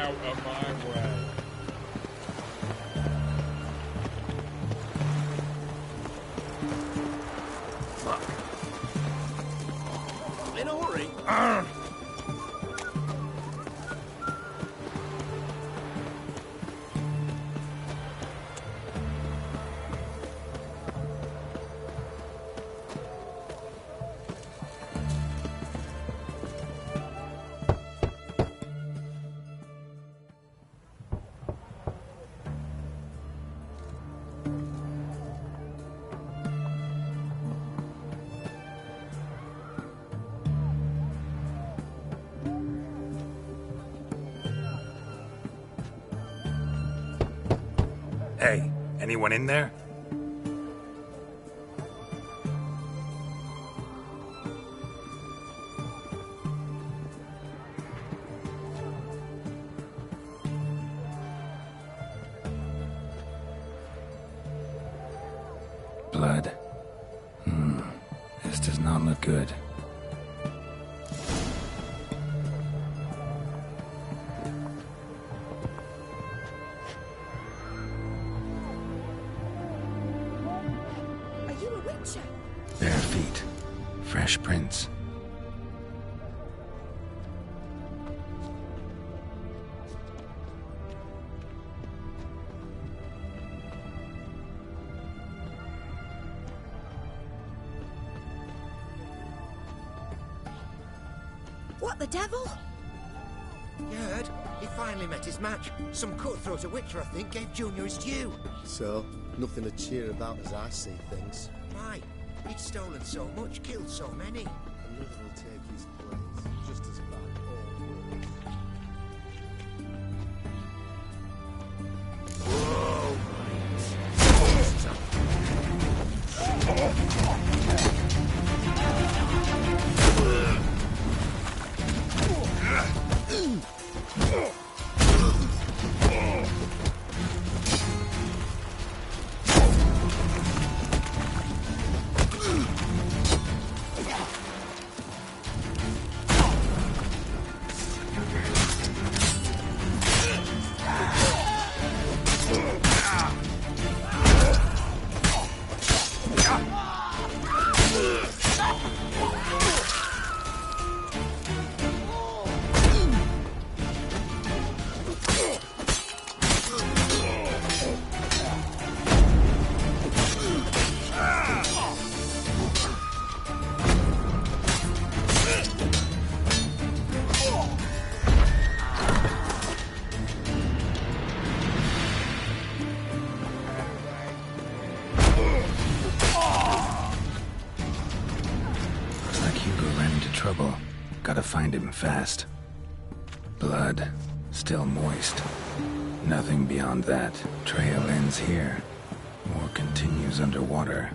out of my way. Fuck. In a hurry? Hey, anyone in there? Blood. This does not look good. Are you a witcher? Bare feet. Fresh prints. What the devil? You heard? He finally met his match. Some cutthroat a witcher, I think, gave Junior his due. So, nothing to cheer about as I see things. Why? He'd stolen so much, killed so many. Another will take his place, just as bad or worse. Trouble. Gotta find him fast. Blood. Still moist. Nothing beyond that. Trail ends here. Or continues underwater.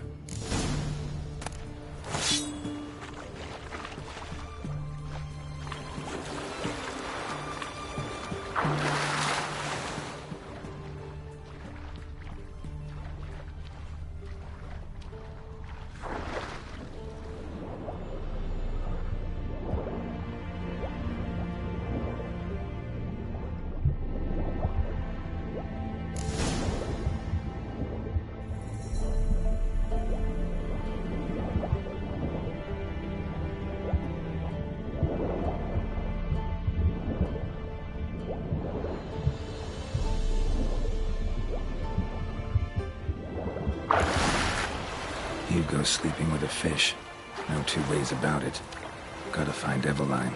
Hugo's sleeping with a fish. No two ways about it. Gotta find Eveline.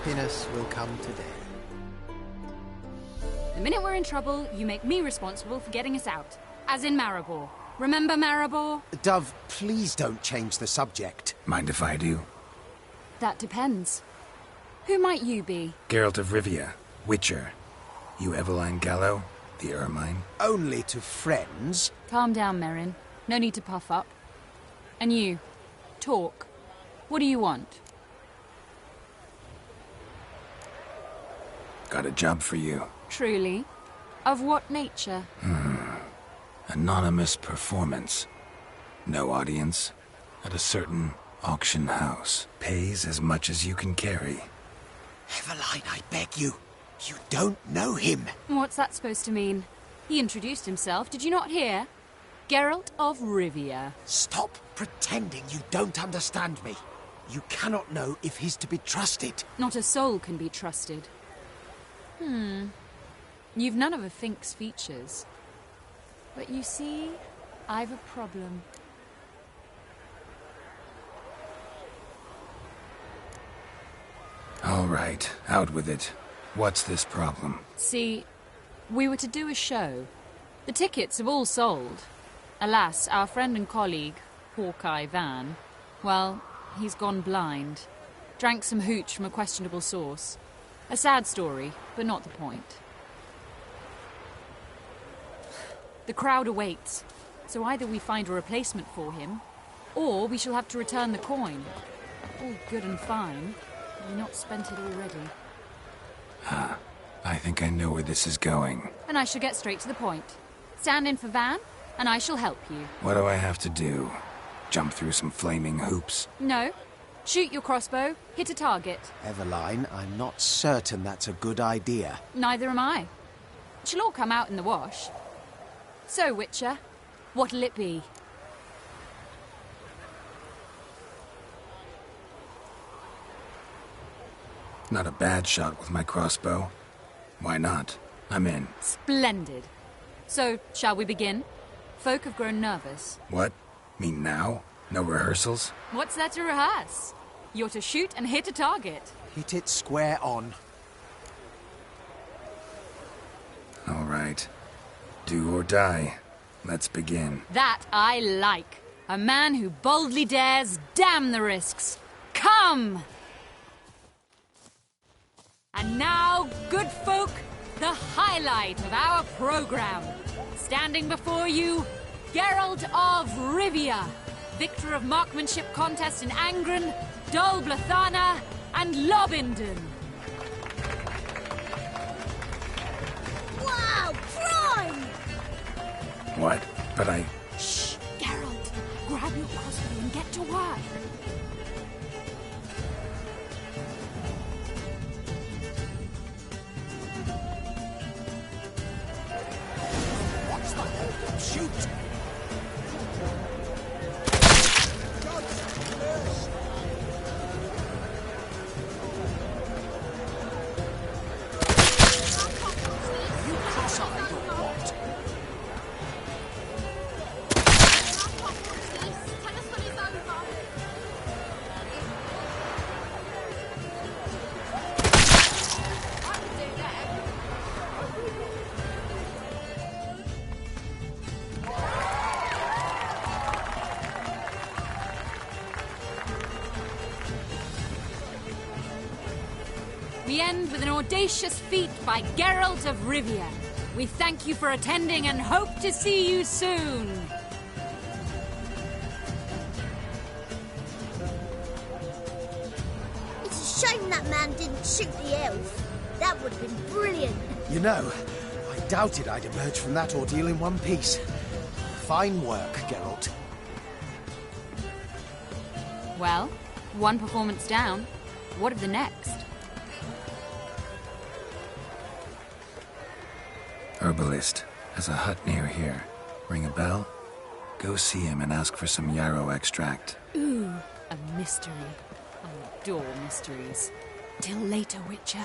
happiness will come today. The minute we're in trouble, you make me responsible for getting us out. As in Maribor. Remember Maribor? Dove, please don't change the subject. Mind if I do? That depends. Who might you be? Geralt of Rivia, Witcher. You Eveline Gallo, the Ermine? Only to friends. Calm down, Merrin. No need to puff up. And you, talk. What do you want? Got a job for you. Truly? Of what nature? Anonymous performance. No audience. At a certain auction house. Pays as much as you can carry. Eveline, I beg you. You don't know him. What's that supposed to mean? He introduced himself, did you not hear? Geralt of Rivia. Stop pretending you don't understand me. You cannot know if he's to be trusted. Not a soul can be trusted. You've none of a Fink's features. But you see, I've a problem. All right, out with it. What's this problem? See, we were to do a show. The tickets have all sold. Alas, our friend and colleague, Hawkeye Van, well, he's gone blind. Drank some hooch from a questionable source. A sad story, but not the point. The crowd awaits, so either we find a replacement for him, or we shall have to return the coin. All good and fine, but we've not spent it already. I think I know where this is going. And I shall get straight to the point. Stand in for Van, and I shall help you. What do I have to do? Jump through some flaming hoops? No. Shoot your crossbow, hit a target. Eveline, I'm not certain that's a good idea. Neither am I. It shall all come out in the wash. So, Witcher, what'll it be? Not a bad shot with my crossbow. Why not? I'm in. Splendid. So, shall we begin? Folk have grown nervous. What? Mean now? No rehearsals? What's there to rehearse? You're to shoot and hit a target. Hit it square on. All right. Do or die. Let's begin. That I like. A man who boldly dares, damn the risks. Come! And now, good folk, the highlight of our program. Standing before you, Geralt of Rivia, victor of marksmanship contests in Angren, Dol Blathana, and Lobindon. Wow, prime! What? But I... Shh, Geralt. Grab your crossbow and get to work. What's the hold? Shoot! You cross-eyed or what? We end with an audacious feat by Geralt of Rivia. We thank you for attending and hope to see you soon. It's a shame that man didn't shoot the elf. That would have been brilliant. You know, I doubted I'd emerge from that ordeal in one piece. Fine work, Geralt. Well, one performance down. What of the next? Herbalist has a hut near here. Ring a bell? Go see him and ask for some yarrow extract. Ooh, a mystery. I adore mysteries. Till later, Witcher.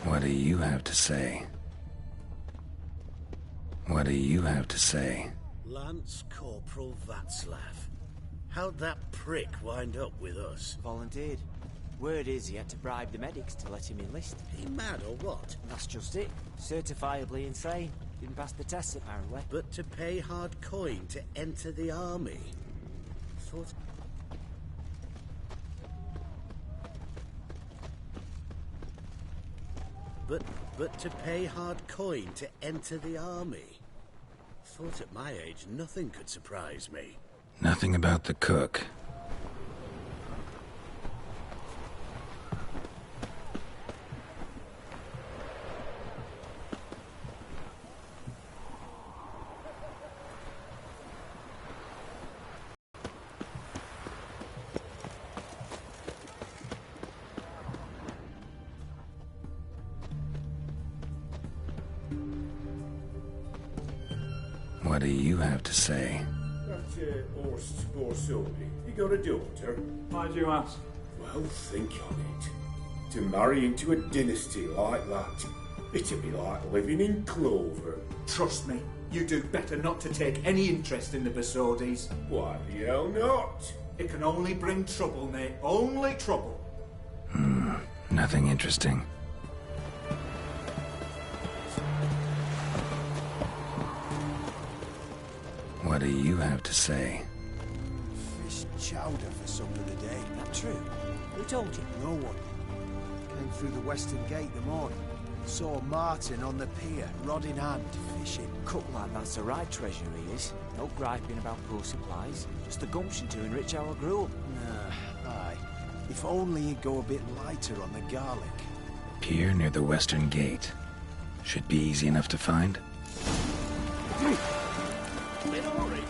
What do you have to say? What do you have to say? Lance Corporal Václav. How'd that prick wind up with us? Volunteered. Word is he had to bribe the medics to let him enlist. He mad or what? That's just it. Certifiably insane. Didn't pass the tests, apparently. But to pay hard coin to enter the army? Thought... But to pay hard coin to enter the army? Thought at my age nothing could surprise me. Nothing about the cook. What do you have to say? That Horst Borsoni, you got a daughter? Why do you ask? Well, think on it. To marry into a dynasty like that, it'd be like living in clover. Trust me, you do better not to take any interest in the Borsodis. Why the hell not? It can only bring trouble, Nate. Only trouble. Nothing interesting. What do you have to say? Fish chowder for supper today. That true? Who told you? No one. Came through the western gate the morning. Saw Martin on the pier, rod in hand, fishing. Cook like that's the right treasure he is. No griping about poor supplies. Just the gumption to enrich our gruel. Nah, aye. If only he'd go a bit lighter on the garlic. Pier near the western gate. Should be easy enough to find. In a hurry.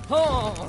Oh!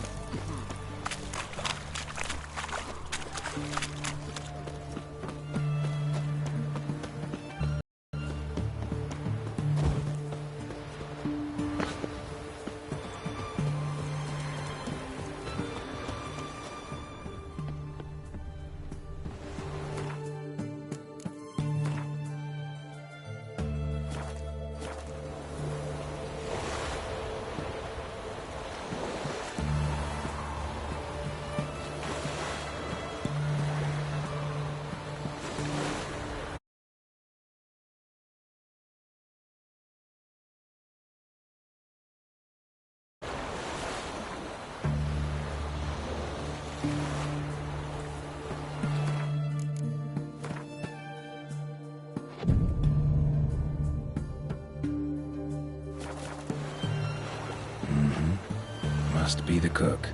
Must be the cook.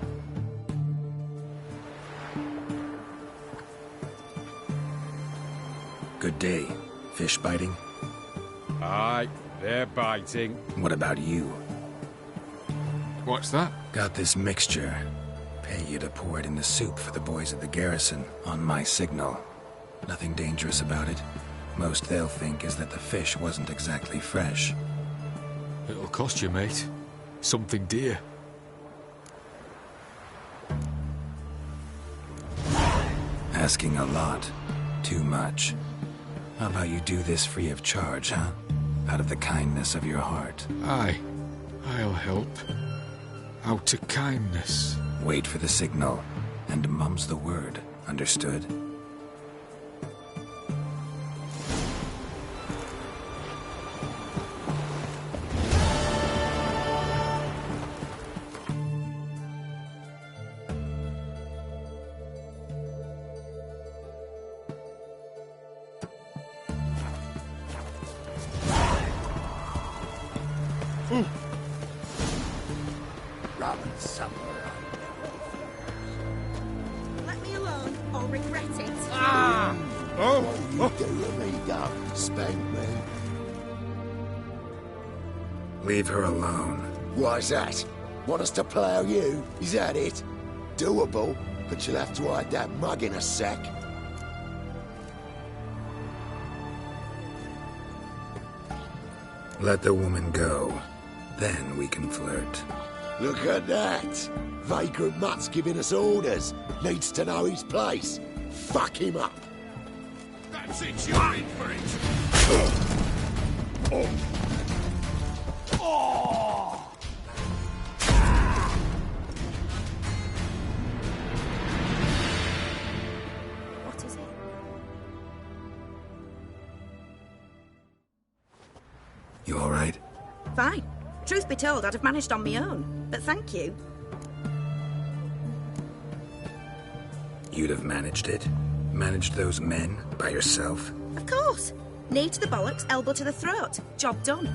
Good day. Fish biting? Aye, they're biting. What about you? What's that? Got this mixture. Pay you to pour it in the soup for the boys at the garrison, on my signal. Nothing dangerous about it. Most they'll think is that the fish wasn't exactly fresh. It'll cost you, mate. Something dear. Asking a lot. Too much. How about you do this free of charge, huh? Out of the kindness of your heart. Aye, I'll help. Out of kindness. Wait for the signal, and mum's the word. Understood? common supper. Let me alone, or regret it. Ah! What you do to me, don't spank me. Leave her alone. Why's that? Want us to plough you? Is that it? Doable, but you'll have to hide that mug in a sec. Let the woman go. Then we can flirt. Look at that! Vagrant Mutt's giving us orders. Needs to know his place. Fuck him up! That's it, you're in for it! What is it? You all right? Fine. Truth be told, I'd have managed on my own. But thank you. You'd have managed it? Managed those men by yourself? Of course. Knee to the bollocks, elbow to the throat. Job done.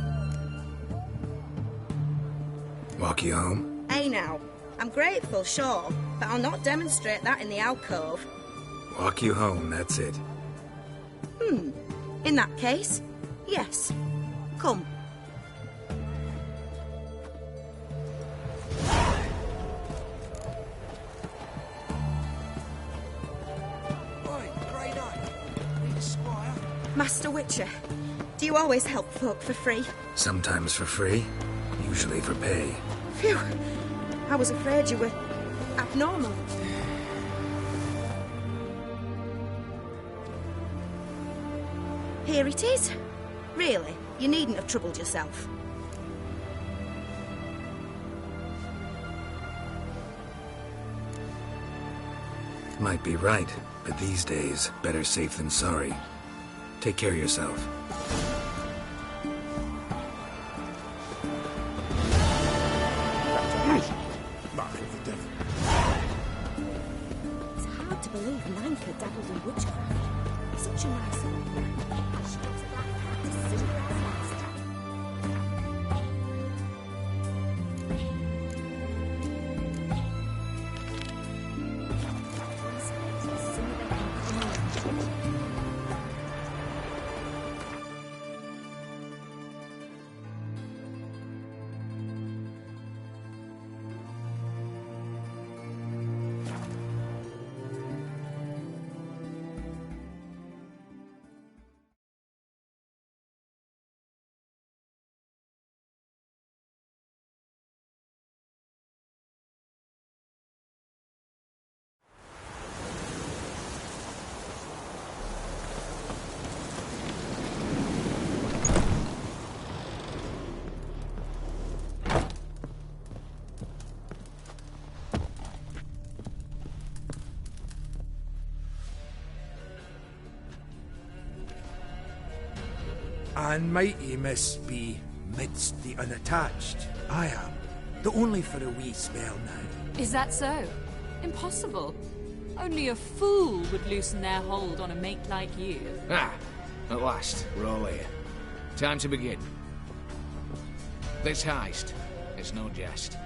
Walk you home? Hey now. I'm grateful, sure, but I'll not demonstrate that in the alcove. Walk you home, that's it. In that case, yes. Come. Master Witcher, do you always help folk for free? Sometimes for free, usually for pay. Phew. I was afraid you were abnormal. Here it is. Really, you needn't have troubled yourself. Might be right, but these days, better safe than sorry. Take care of yourself. It's hard to believe Nineford dabbled in witchcraft. Such a nice old man. She looks like that practice Cinderella's master. And mighty must be midst the unattached. I am, though only for a wee spell now. Is that so? Impossible. Only a fool would loosen their hold on a mate like you. Ah, at last, we're all here. Time to begin. This heist is no jest.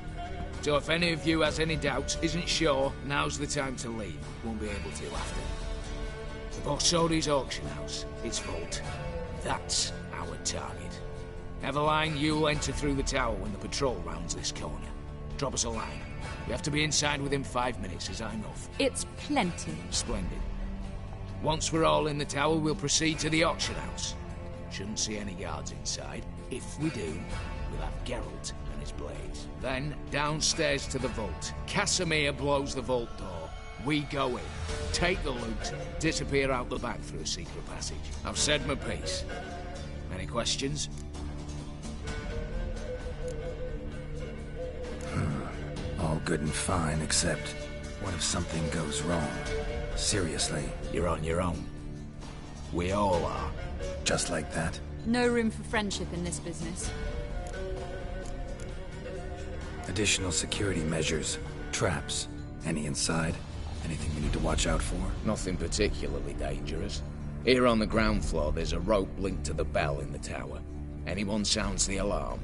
So if any of you has any doubts, isn't sure, now's the time to leave. Won't be able to after. The Borsodi's auction house, its vault. That's our target. Eveline, you'll enter through the tower when the patrol rounds this corner. Drop us a line. We have to be inside within 5 minutes, is that enough? It's plenty. Splendid. Once we're all in the tower, we'll proceed to the auction house. Shouldn't see any guards inside. If we do, we'll have Geralt and his blades. Then, downstairs to the vault. Casimir blows the vault door. We go in, take the loot, disappear out the back through a secret passage. I've said my piece. Any questions? All good and fine, except what if something goes wrong? Seriously. You're on your own. We all are. Just like that? No room for friendship in this business. Additional security measures, traps. Any inside? Anything we need to watch out for? Nothing particularly dangerous. Here on the ground floor, there's a rope linked to the bell in the tower. Anyone sounds the alarm,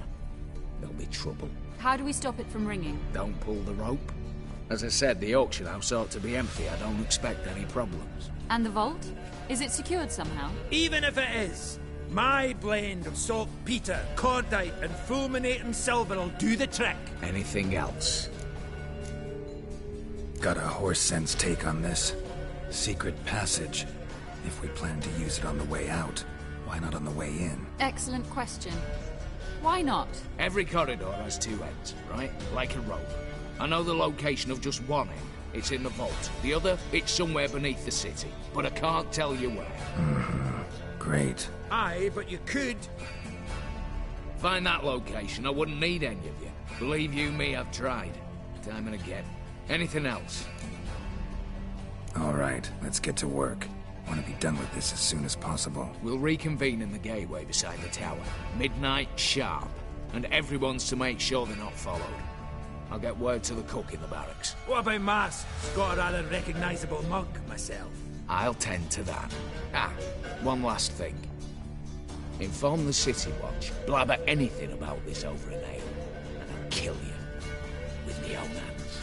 there'll be trouble. How do we stop it from ringing? Don't pull the rope. As I said, the auction house ought to be empty. I don't expect any problems. And the vault? Is it secured somehow? Even if it is, my blend of saltpeter, cordite, and fulminating silver will do the trick. Anything else? Got a horse sense take on this. Secret passage. If we plan to use it on the way out, why not on the way in? Excellent question. Why not? Every corridor has two ends, right? Like a rope. I know the location of just one end. It's in the vault. The other, it's somewhere beneath the city. But I can't tell you where. Great. Aye, but you could. Find that location, I wouldn't need any of you. Believe you me, I've tried. Time and again. Anything else? All right, let's get to work. Want to be done with this as soon as possible. We'll reconvene in the gateway beside the tower. Midnight sharp. And everyone's to make sure they're not followed. I'll get word to the cook in the barracks. What about masks? Got a rather recognisable mug myself. I'll tend to that. One last thing. Inform the City Watch. Blabber anything about this over an ale, and I'll kill you with my own hands.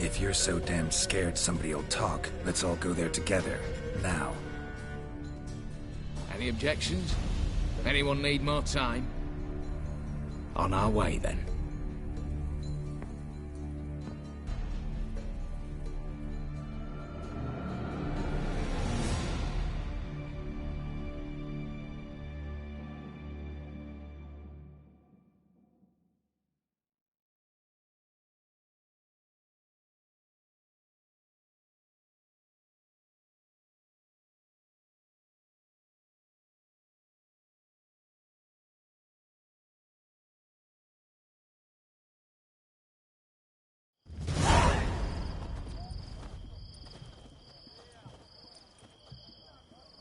If you're so damn scared somebody'll talk, let's all go there together. Now. Any objections? Anyone need more time? On our way, then.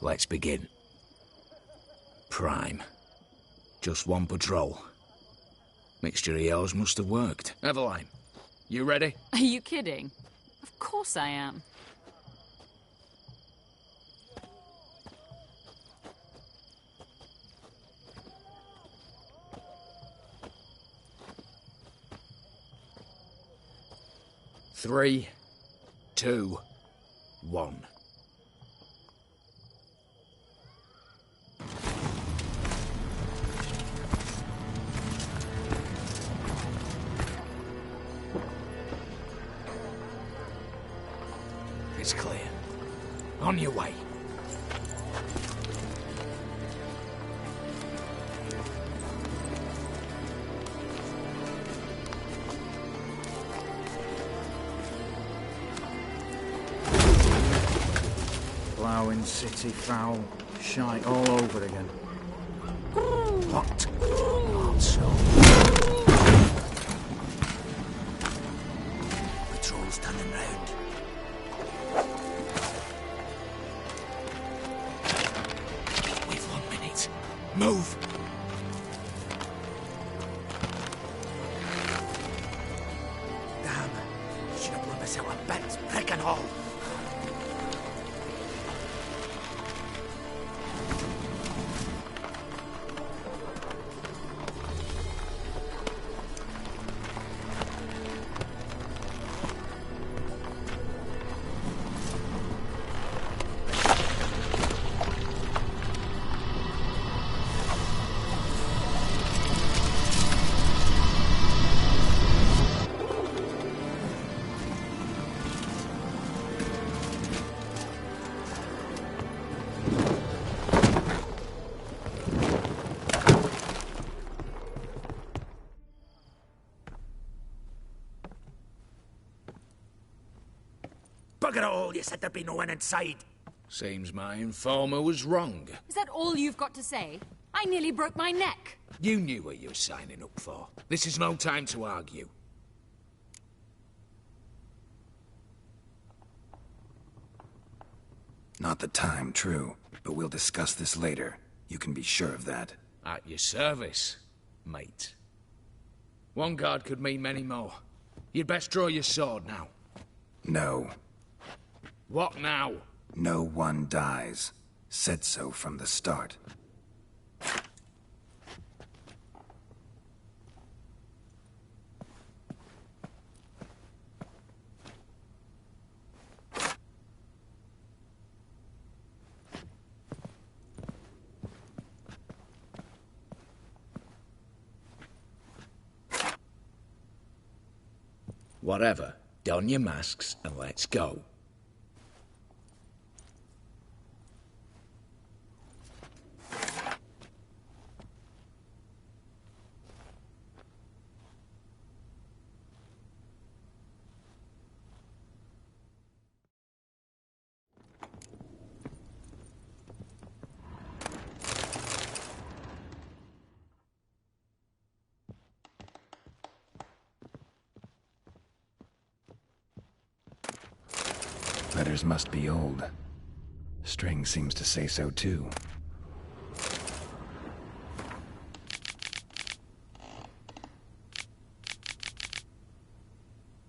Let's begin. Prime. Just one patrol. Mixture of yours must have worked. Eveline, you ready? Are you kidding? Of course I am. Three, 2, 1. It's clear. On your way. Ploughing city foul. Shite all over again. What? Not so. Patrol's turning round. We've 1 minute. Move! Damn. Should have blown myself a bit. Brick and all. Bugger it all, you said there'd be no one inside. Seems my informer was wrong. Is that all you've got to say? I nearly broke my neck. You knew what you were signing up for. This is no time to argue. Not the time, true. But we'll discuss this later. You can be sure of that. At your service, mate. One guard could mean many more. You'd best draw your sword now. No. What now? No one dies. Said so from the start. Whatever. Don your masks and let's go. Letters must be old. String seems to say so too.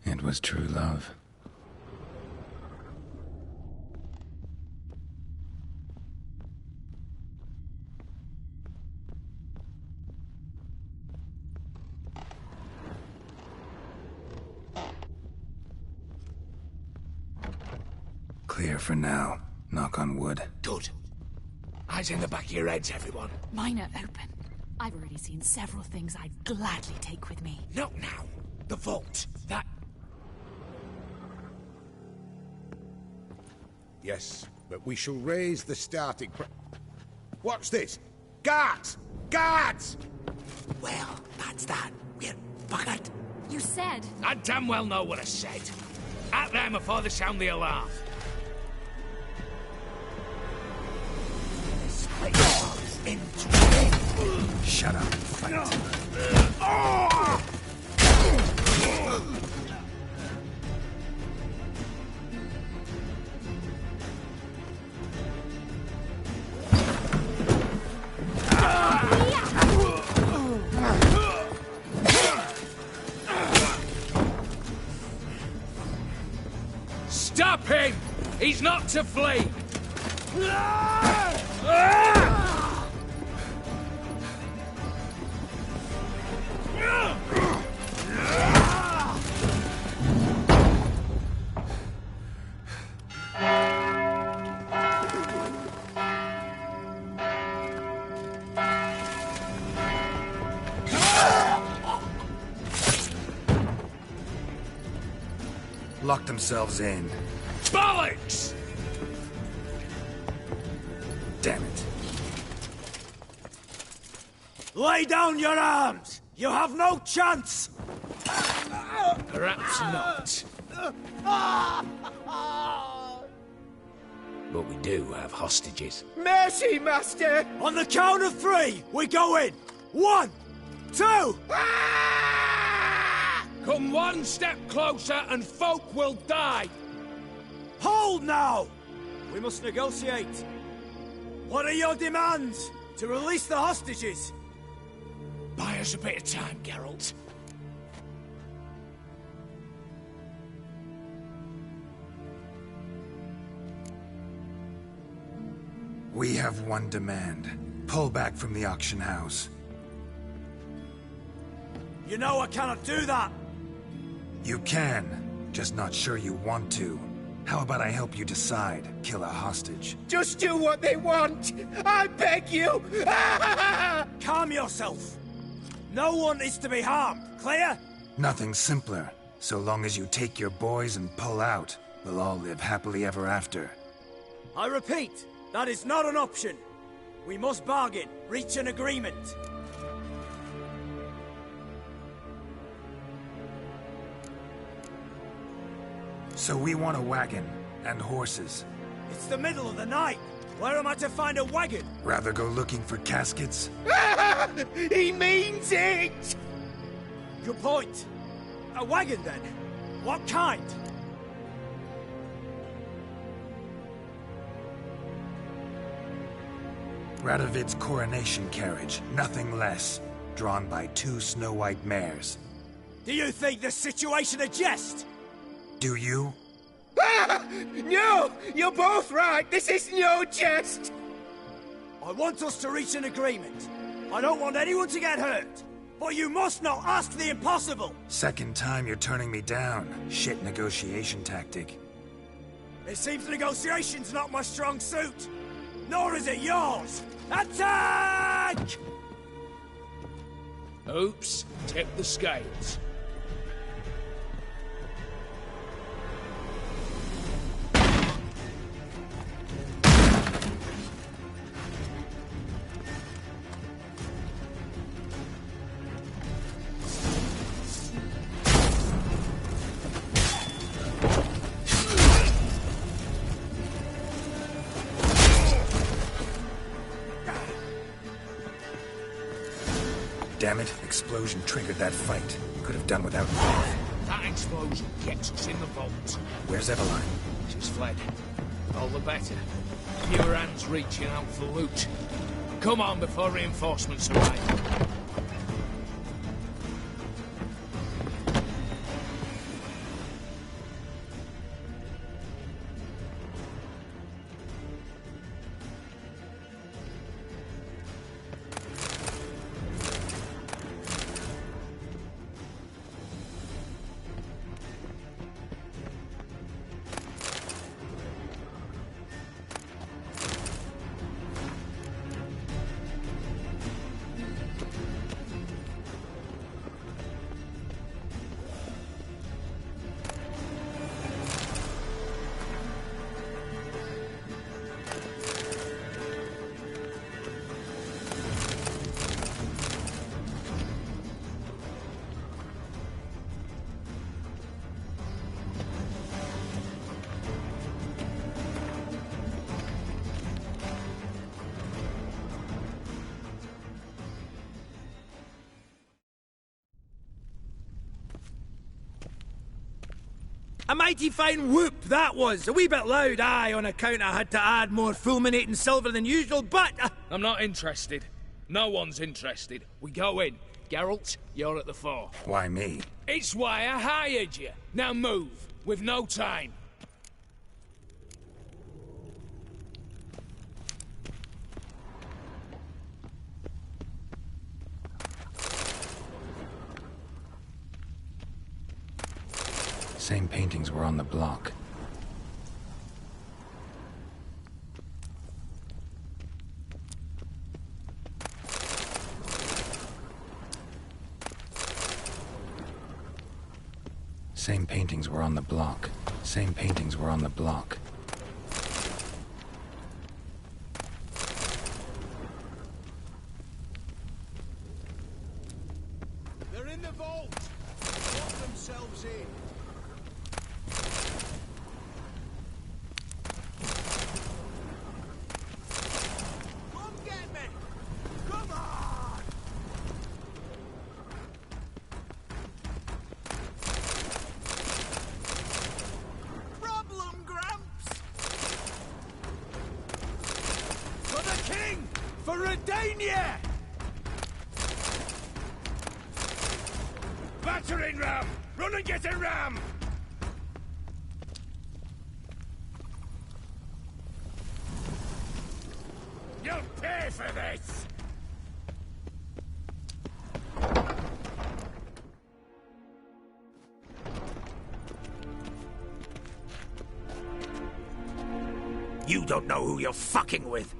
It was true love. Clear for now. Knock on wood. Good. Eyes in the back of your heads, everyone. Mine are open. I've already seen several things I'd gladly take with me. Not now. The vault. That... Yes, but we shall raise the starting What's this? Guards! Guards! Well, that's that. We're buggered. You said... I damn well know what I said. At them before they sound the alarm. Shut up and fight. Stop him! He's not to flee! Lock themselves in. Bollocks! Damn it. Lay down your arms! You have no chance! Perhaps not. But we do have hostages. Mercy, Master! On the count of 3, we go in! 1, 2... Come one step closer and folk will die! Hold now! We must negotiate. What are your demands? To release the hostages? Buy us a bit of time, Geralt. We have one demand. Pull back from the auction house. You know I cannot do that! You can, just not sure you want to. How about I help you decide? Kill a hostage. Just do what they want! I beg you! Calm yourself! No one is to be harmed, clear? Nothing simpler. So long as you take your boys and pull out, we'll all live happily ever after. I repeat, that is not an option. We must bargain, reach an agreement. So we want a wagon, and horses. It's the middle of the night. Where am I to find a wagon? Rather go looking for caskets? He means it! Good point. A wagon, then? What kind? Radovid's coronation carriage, nothing less. Drawn by 2 snow-white mares. Do you think the situation a jest? Do you? Ah! No! You're both right! This is no jest! I want us to reach an agreement. I don't want anyone to get hurt. But you must not ask the impossible! Second time you're turning me down. Shit negotiation tactic. It seems negotiation's not my strong suit. Nor is it yours! Attack! Oops, tip the scales. Damn it, explosion triggered that fight. Could have done without me. That explosion gets us in the vault. Where's Eveline? She's fled. All the better. Fewer hands reaching out for loot. Come on before reinforcements arrive. A mighty fine whoop that was. A wee bit loud, aye, on account I had to add more fulminating silver than usual, but... I'm not interested. No one's interested. We go in. Geralt, you're at the fore. Why me? It's why I hired you. Now move. We've no time. Same paintings were on the block. Same paintings were on the block. Same paintings were on the block. They're in the vault! Lock themselves in. Come get me! Come on! Problem, Gramps! For the king! For Redania! Battering ram! Run and get a ram! You'll pay for this! You don't know who you're fucking with.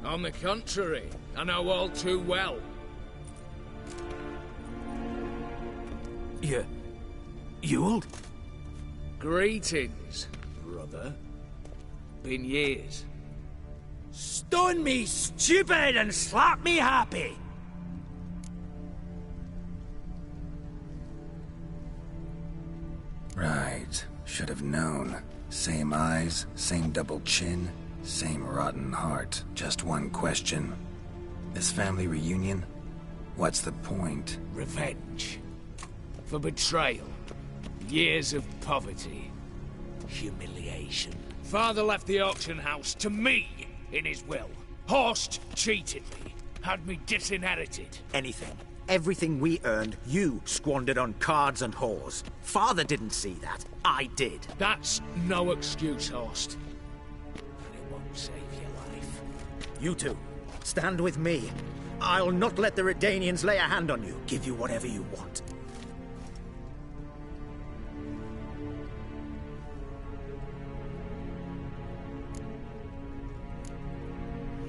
On the contrary, I know all too well. Ewald? Greetings, brother. Been years. Stone me stupid and slap me happy! Right. Should have known. Same eyes, same double chin, same rotten heart. Just one question. This family reunion? What's the point? Revenge. For betrayal. Years of poverty. Humiliation. Father left the auction house to me in his will. Horst cheated me. Had me disinherited. Anything. Everything we earned, you squandered on cards and whores. Father didn't see that. I did. That's no excuse, Horst. And it won't save your life. You two, stand with me. I'll not let the Redanians lay a hand on you. Give you whatever you want.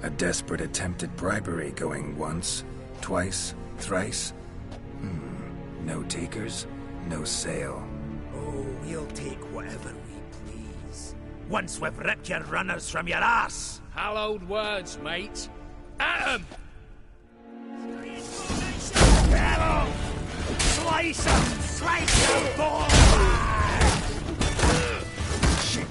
A desperate attempt at bribery going once, twice, thrice. No takers, no sale. Oh, we'll take whatever we please. Once we've ripped your runners from your ass. Hallowed words, mate. At 'em! Slice 'em! Slice 'em, boy! Shit.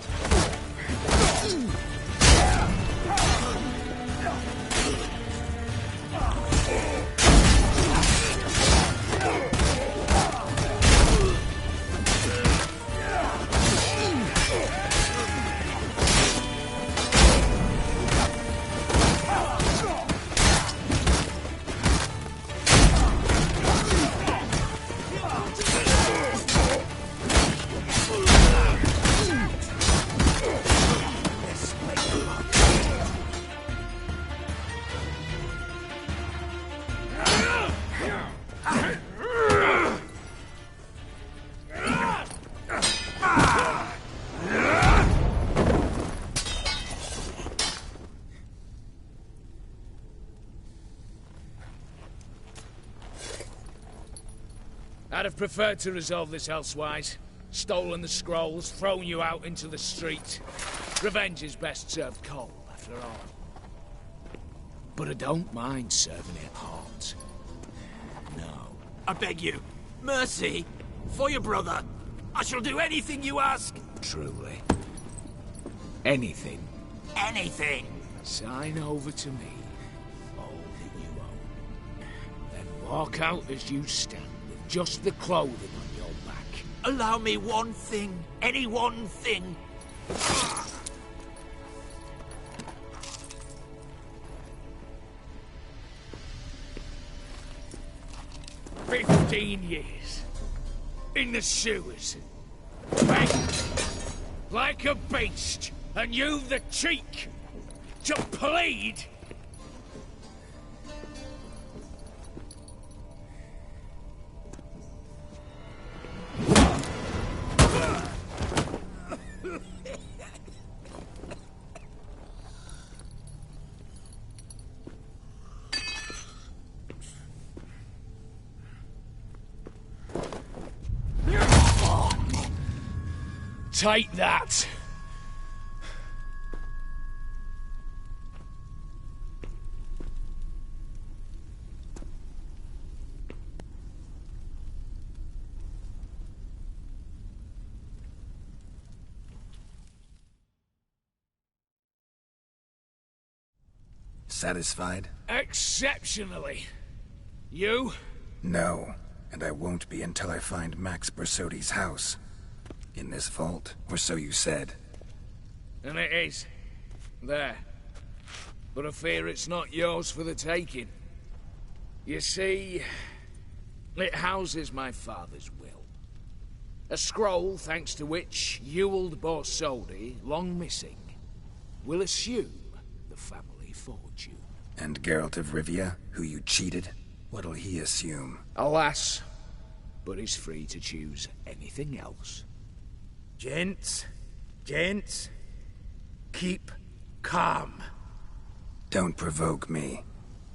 I'd have preferred to resolve this elsewise. Stolen the scrolls, thrown you out into the street. Revenge is best served cold, after all. But I don't mind serving it hot. No. I beg you, mercy, for your brother. I shall do anything you ask. Truly. Anything. Anything. Sign over to me all that you own. Then walk out as you stand, with just the clothing on your back. Allow me one thing. Any one thing. 15 years. In the sewers. Begged. Like a beast. And you've the cheek to plead. Take that. Satisfied? Exceptionally. You? No, and I won't be until I find Max Bersodi's house. In this vault, or so you said. And it is. There. But I fear it's not yours for the taking. You see, it houses my father's will. A scroll thanks to which Ewald Borsodi, long missing, will assume the family fortune. And Geralt of Rivia, who you cheated, what'll he assume? Alas, but he's free to choose anything else. Gents, keep calm. Don't provoke me.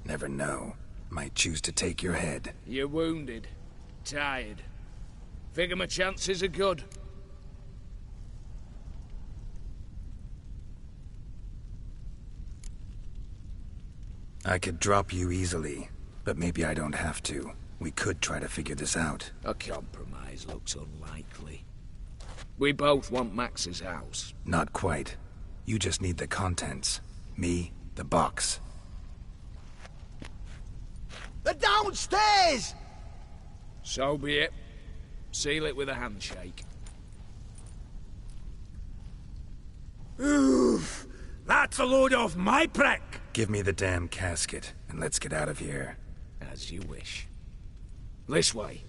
Never know. Might choose to take your head. You're wounded. Tired. Figure my chances are good. I could drop you easily, but maybe I don't have to. We could try to figure this out. A compromise looks unlikely. We both want Max's house. Not quite. You just need the contents. Me, the box. They're downstairs! So be it. Seal it with a handshake. Oof! That's a load off my prick! Give me the damn casket, and let's get out of here. As you wish. This way.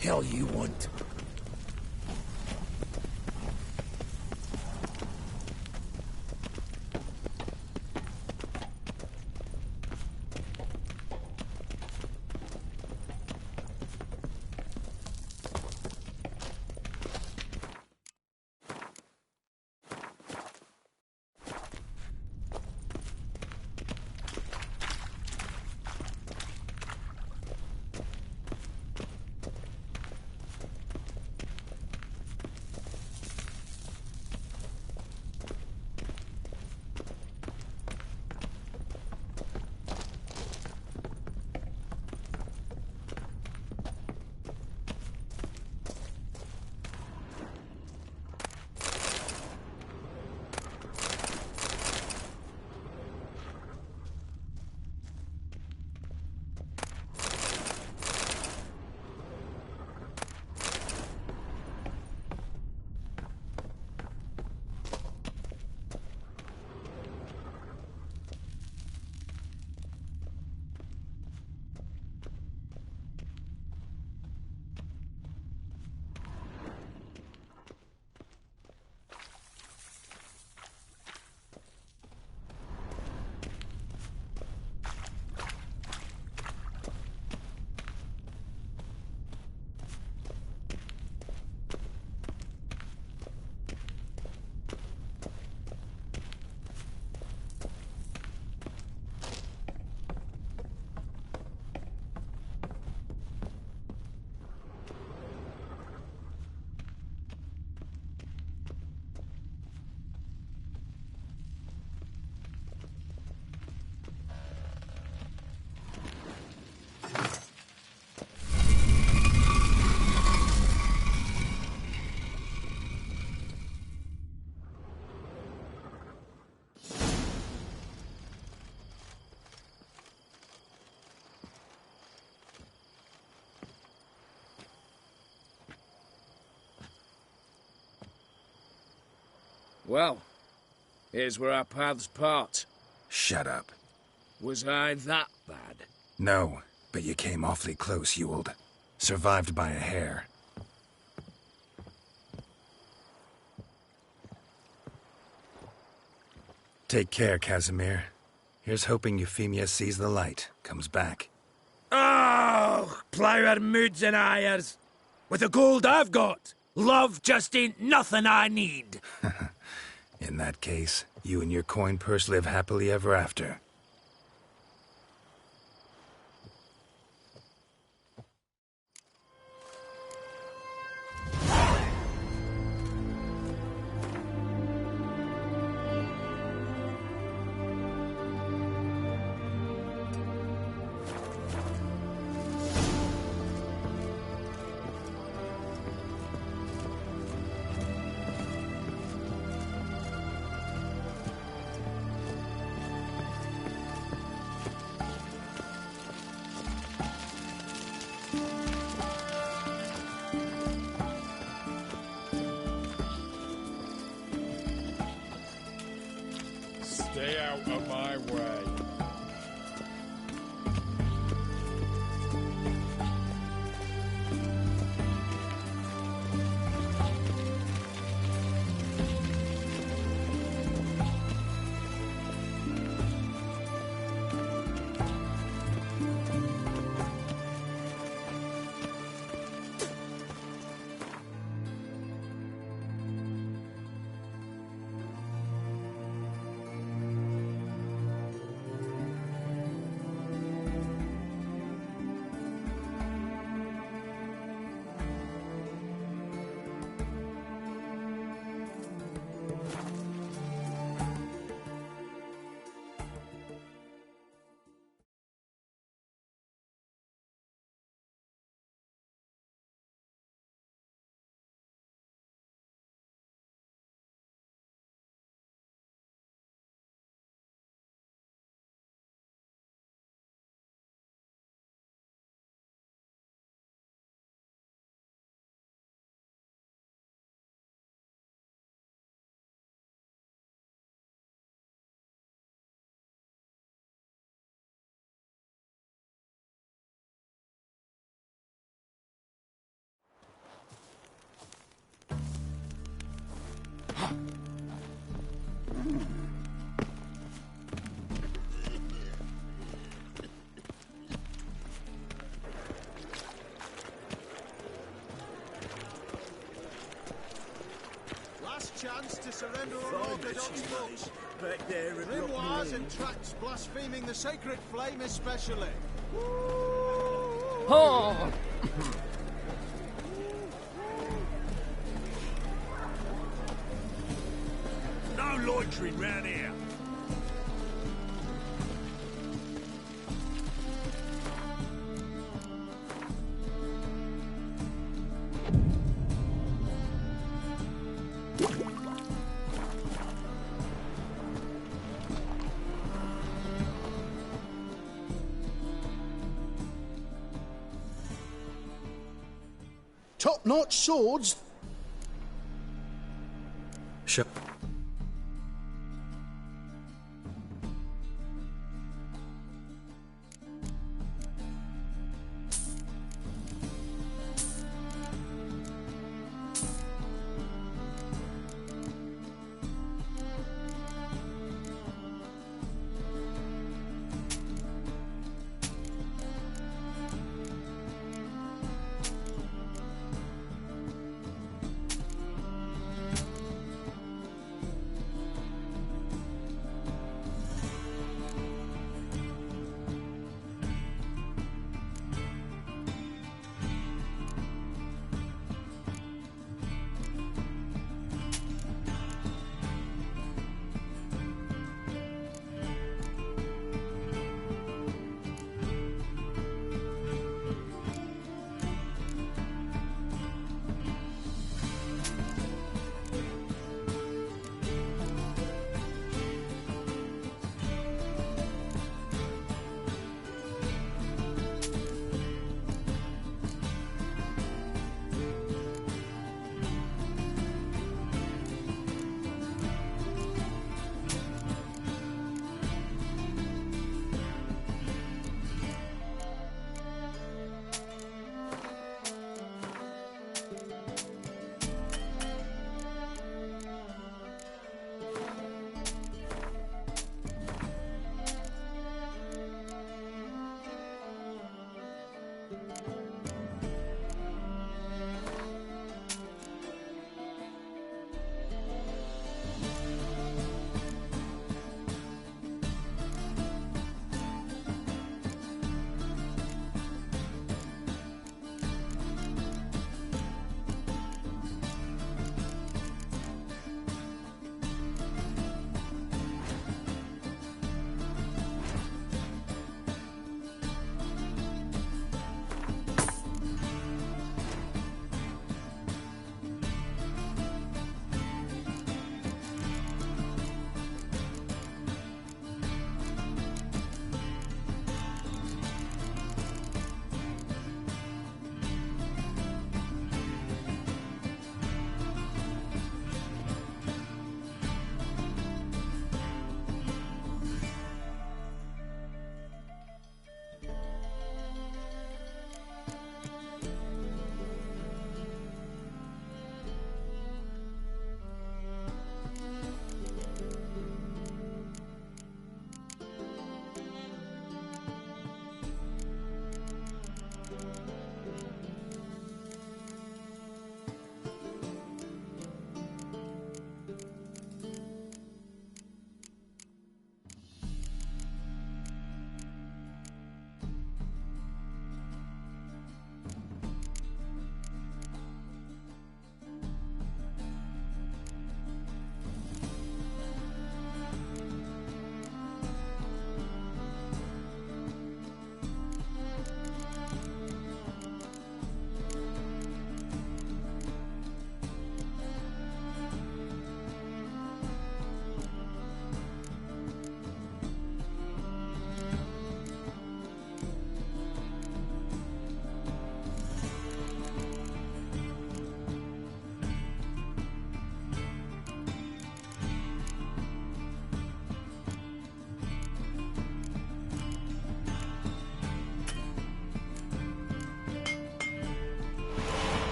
Hell you want? Well, here's where our paths part. Shut up. Was I that bad? No, but you came awfully close, Ewald. Survived by a hair. Take care, Casimir. Here's hoping Euphemia sees the light, comes back. Oh, plougher moods and ires. With the gold I've got, love just ain't nothing I need. In that case, you and your coin purse live happily ever after. Stay out of my way. Last chance to surrender unorthodox books. Grimoires and tracts blaspheming the sacred flame especially. Oh! No loitering round here. Top-notch swords. Shut.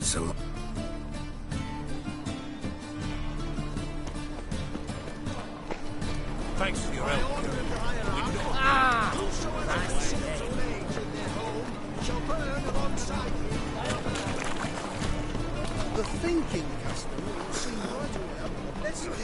So... Thanks for your help. The thinking customer will seem right away up the best deal.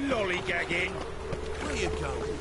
Lollygagging. Where you going?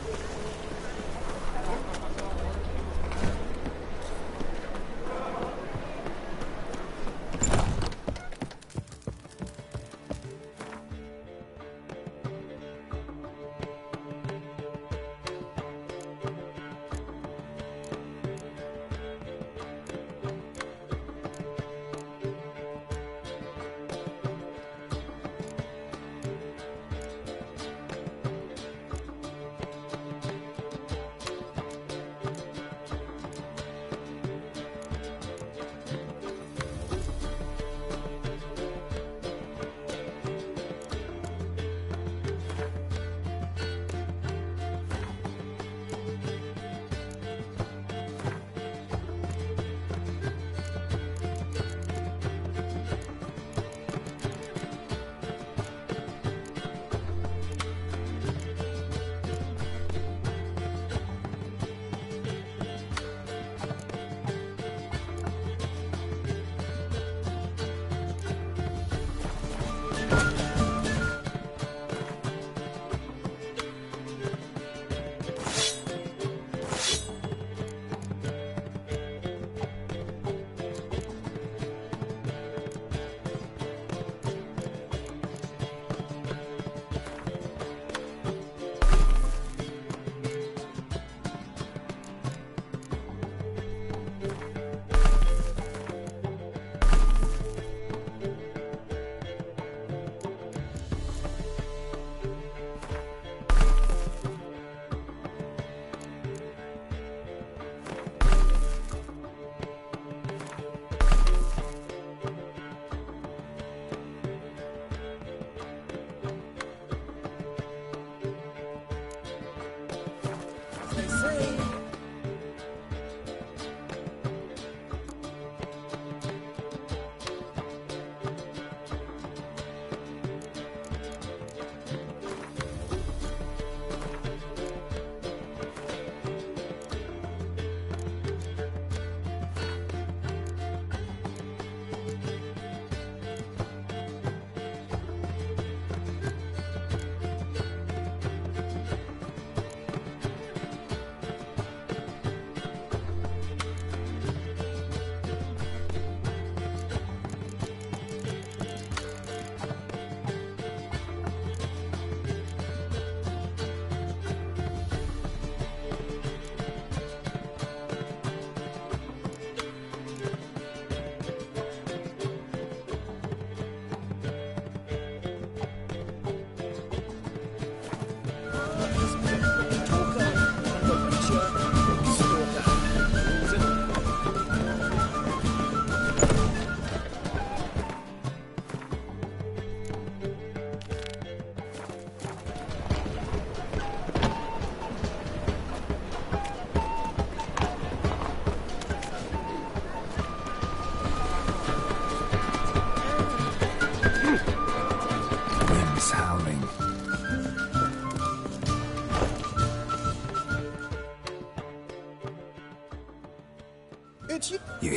It's you. You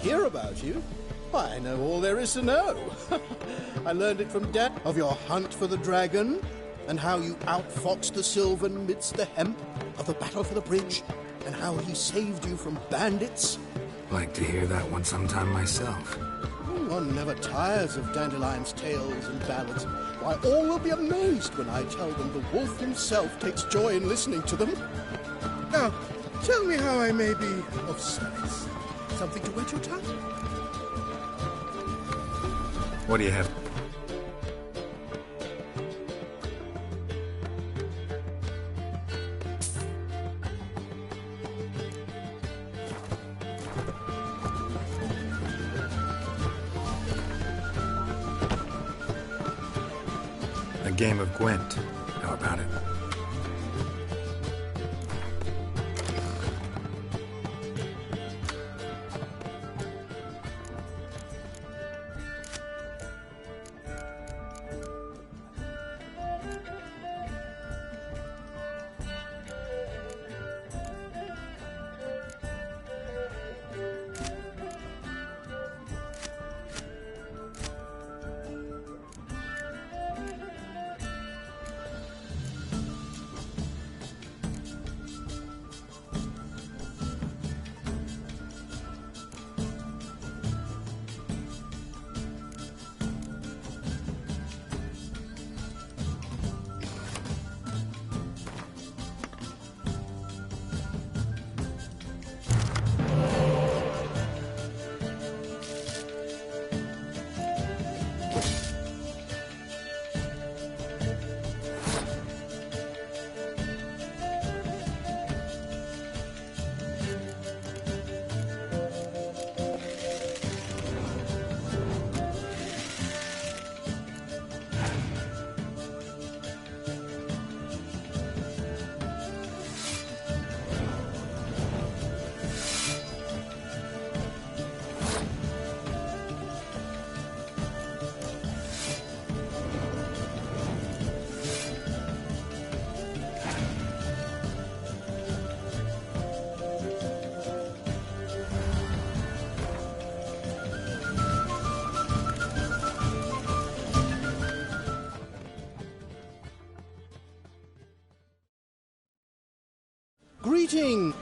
Hear about you? I know all there is to know. I learned it from Dad of your hunt for the dragon, and how you outfoxed the Sylvan midst the hemp, of the battle for the bridge, and how he saved you from bandits. Like to hear that one sometime myself. One never tires of Dandelion's tales and ballads. Why, all will be amazed when I tell them the wolf himself takes joy in listening to them. Now, Tell me how I may be of service. Something to wet your tongue? What do you have? A game of Gwent. How about it? Greeting!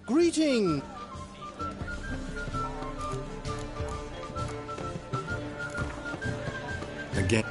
Greeting! Again.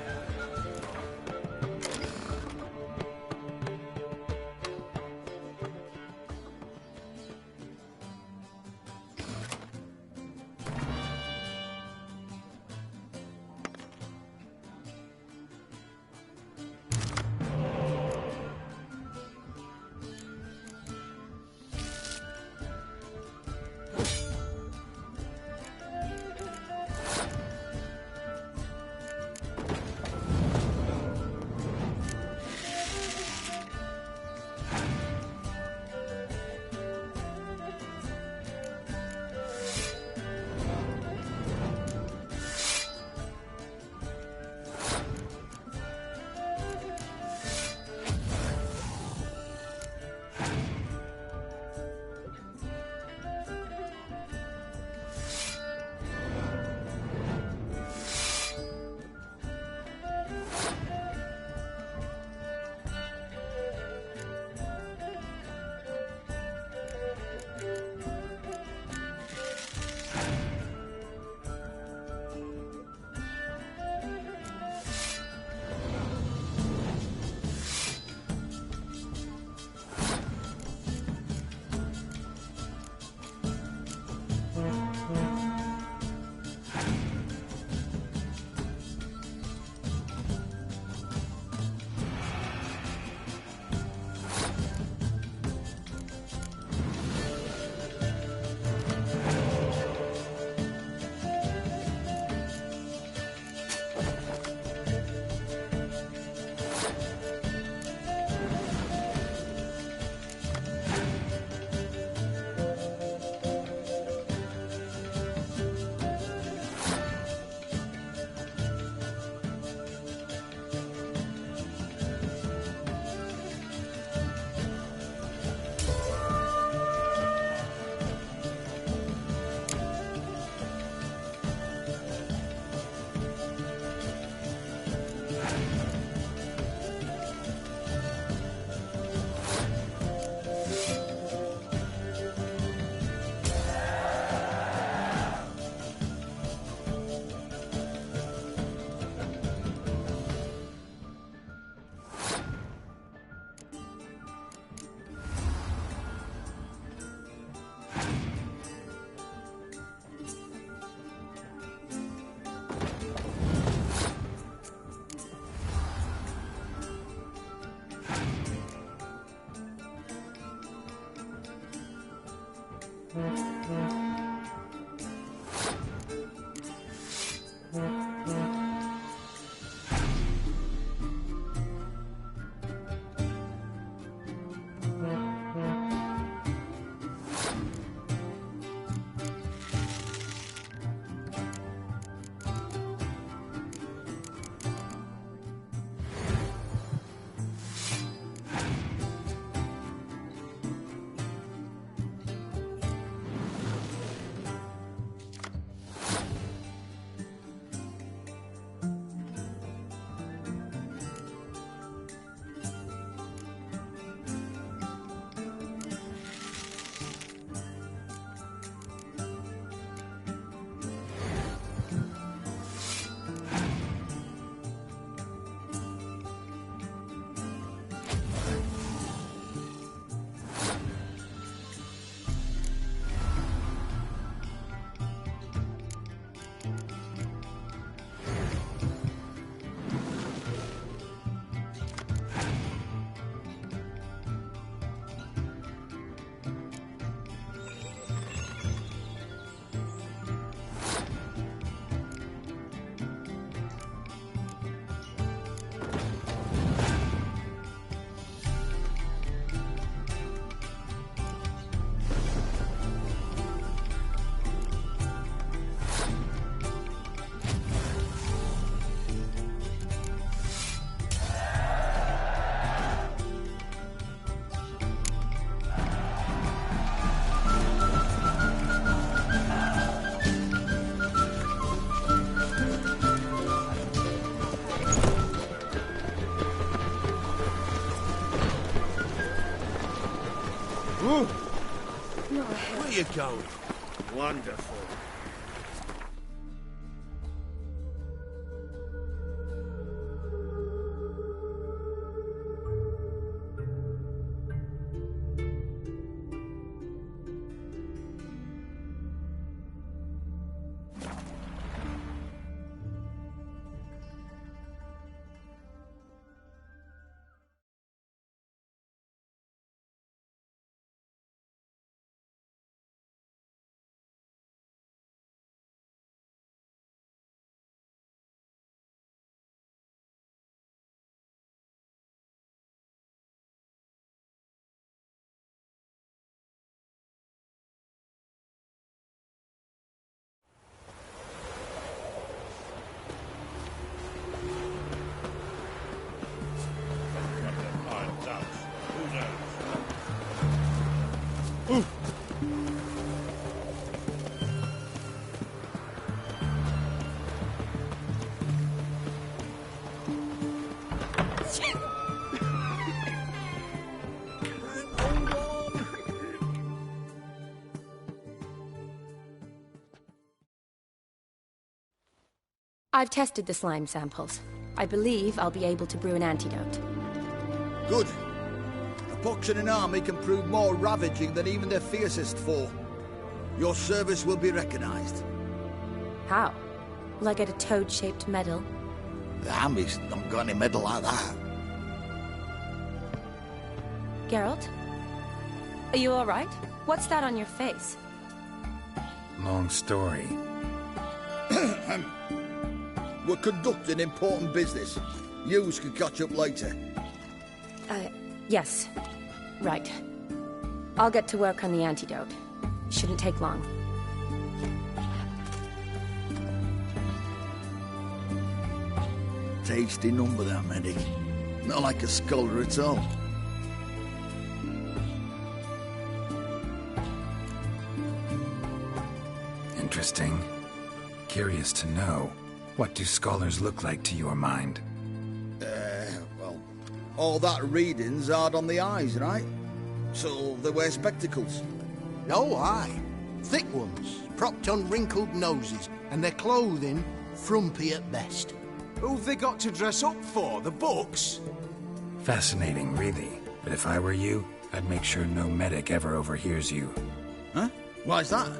Where you going? Wonderful. I've tested the slime samples. I believe I'll be able to brew an antidote. Good. A pox in an army can prove more ravaging than even their fiercest foe. Your service will be recognized. How? Will I get a toad-shaped medal? The army's not got any medal like that. Geralt? Are you alright? What's that on your face? Long story. We're conducting important business. Yous can catch up later. Yes. Right. I'll get to work on the antidote. Shouldn't take long. Tasty number, that medic. Not like a scholar at all. Interesting. Curious to know. What do scholars look like to your mind? Well, all that reading's hard on the eyes, right? So they wear spectacles. Oh, aye. Thick ones, propped on wrinkled noses, and their clothing frumpy at best. Who've they got to dress up for? The books? Fascinating, really. But if I were you, I'd make sure no medic ever overhears you. Huh? Why's that?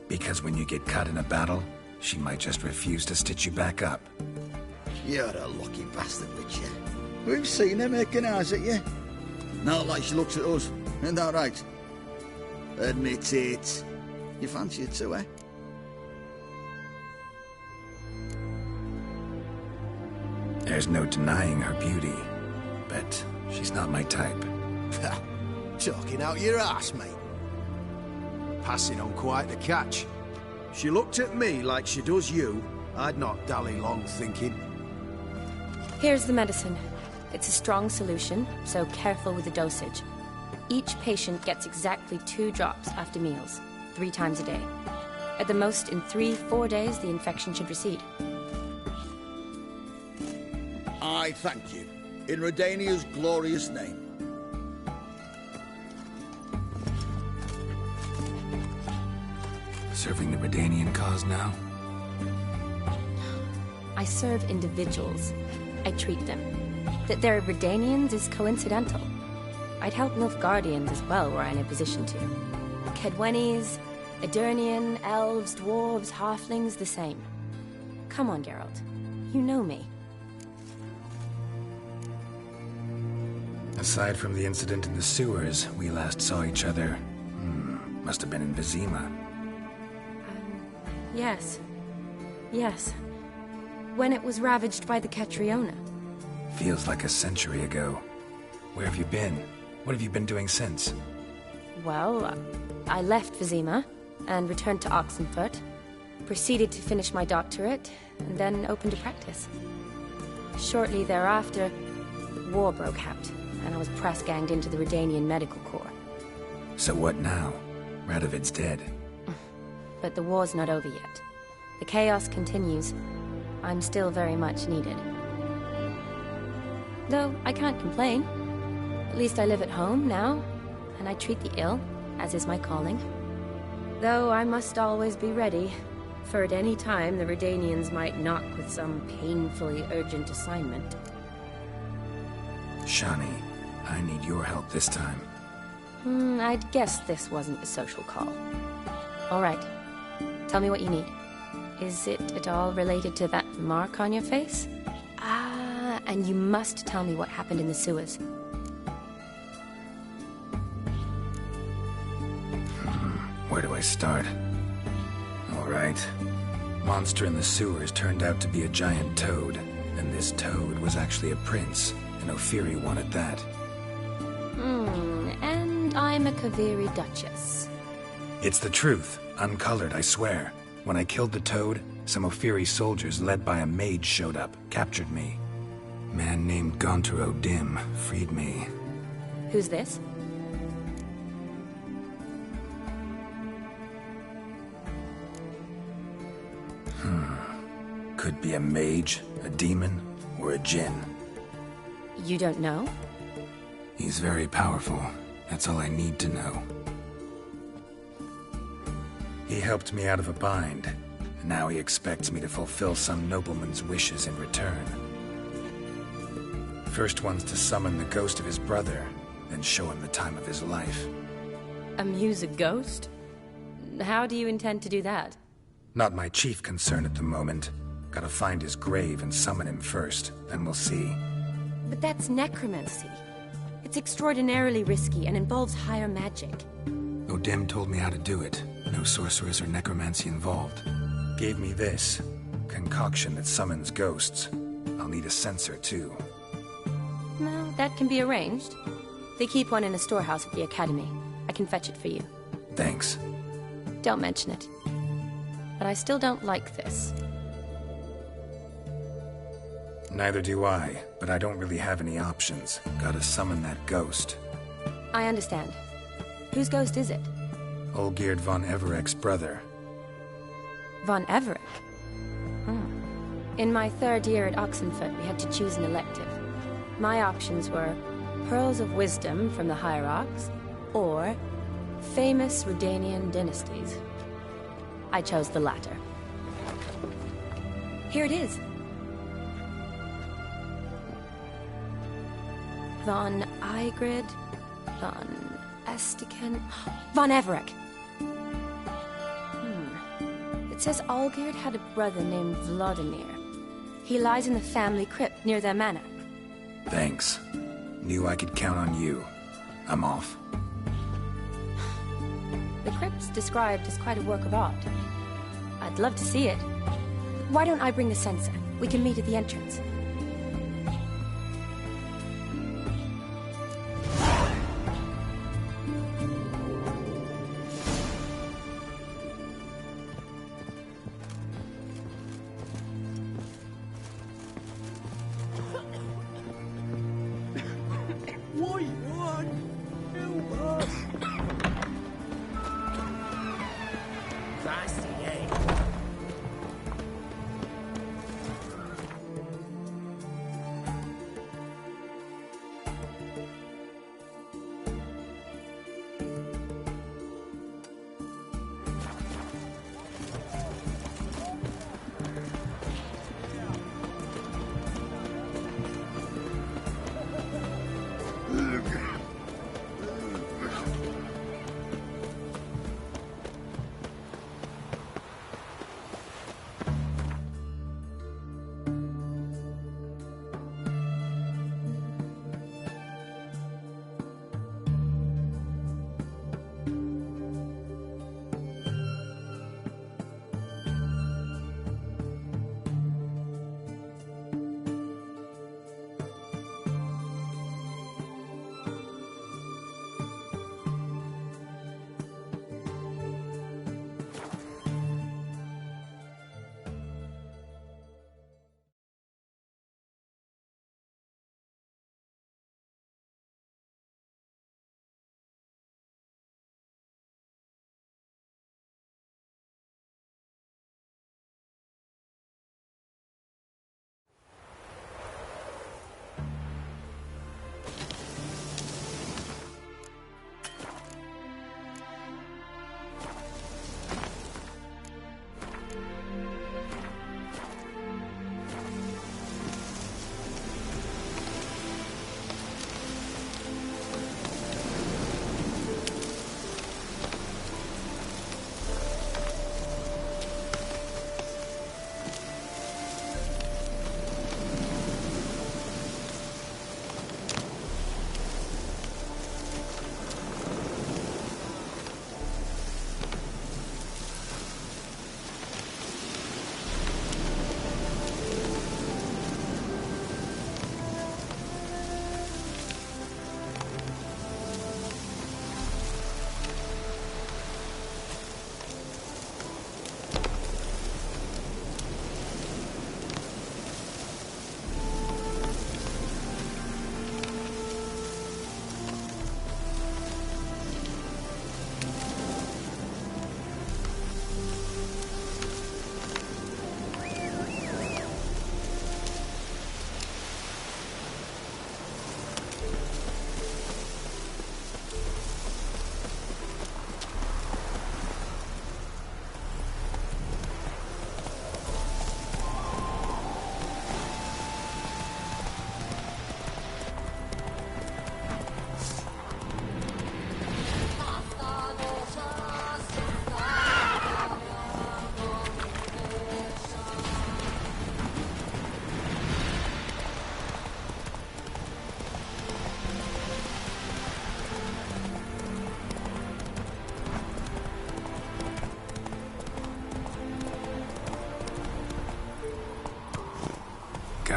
Because when you get caught in a battle, she might just refuse to stitch you back up. You're a lucky bastard, Witcher. We've seen her making eyes at you. Not like she looks at us. Isn't that right? Admit it. You fancy her too, eh? There's no denying her beauty, but she's not my type. Talking out your ass, mate. Passing on quite the catch. She looked at me like she does you. I'd not dally long thinking. Here's the medicine. It's a strong solution, so careful with the dosage. Each patient gets exactly 2 drops after meals, 3 times a day. At the most, in 3-4 days, the infection should recede. I thank you. In Redania's glorious name. Serving the Redanian cause now? I serve individuals. I treat them. That they're Redanians is coincidental. I'd help Nilfgaardians as well were I in a position to. Kedwenis, Edirnian, elves, dwarves, halflings, the same. Come on, Geralt. You know me. Aside from the incident in the sewers, we last saw each other... must have been in Vizima. Yes. Yes. When it was ravaged by the Catriona. Feels like a century ago. Where have you been? What have you been doing since? Well, I left Vizima and returned to Oxenfurt, proceeded to finish my doctorate, and then opened a practice. Shortly thereafter, war broke out, and I was press-ganged into the Redanian Medical Corps. So what now? Radovid's dead. But the war's not over yet. The chaos continues. I'm still very much needed. Though I can't complain. At least I live at home now, and I treat the ill. as is my calling. Though I must always be ready, for at any time the Redanians might knock with some painfully urgent assignment. Shani, I need your help this time. I'd guess this wasn't a social call. All right. Tell me what you need. Is it at all related to that mark on your face? Ah, and you must tell me what happened in the sewers. Where do I start? All right. Monster in the sewers turned out to be a giant toad, and this toad was actually a prince, an Ophiri one at that. And I'm a Kaviri Duchess. It's the truth, uncolored, I swear. When I killed the toad, some Ophiri soldiers led by a mage showed up, captured me. Man named Gontaro Dim freed me. Who's this? Could be a mage, a demon, or a djinn. You don't know? He's very powerful. That's all I need to know. He helped me out of a bind, and now he expects me to fulfill some nobleman's wishes in return. First one's to summon the ghost of his brother, then show him the time of his life. Amuse a ghost? How do you intend to do that? Not my chief concern at the moment. Gotta find his grave and summon him first, then we'll see. But that's necromancy. It's extraordinarily risky and involves higher magic. O'Dim told me how to do it. No sorcerers or necromancy involved. Gave me this concoction that summons ghosts. I'll need a censer, too. No, that can be arranged. They keep one in a storehouse at the academy. I can fetch it for you. Thanks. Don't mention it. But I still don't like this. Neither do I, but I don't really have any options. Gotta summon that ghost. I understand. Whose ghost is it? Olgierd von Everek's brother. Von Everek? In my third year at Oxenfurt, we had to choose an elective. My options were Pearls of Wisdom from the Hierarchs, or famous Redanian dynasties. I chose the latter. Here it is. Von Igrid, Von Estiken, Von Everek. It says Olgierd had a brother named Vladimir. He lies in the family crypt near their manor. Thanks. Knew I could count on you. I'm off. The crypt's described as quite a work of art. I'd love to see it. Why don't I bring the censer? We can meet at the entrance.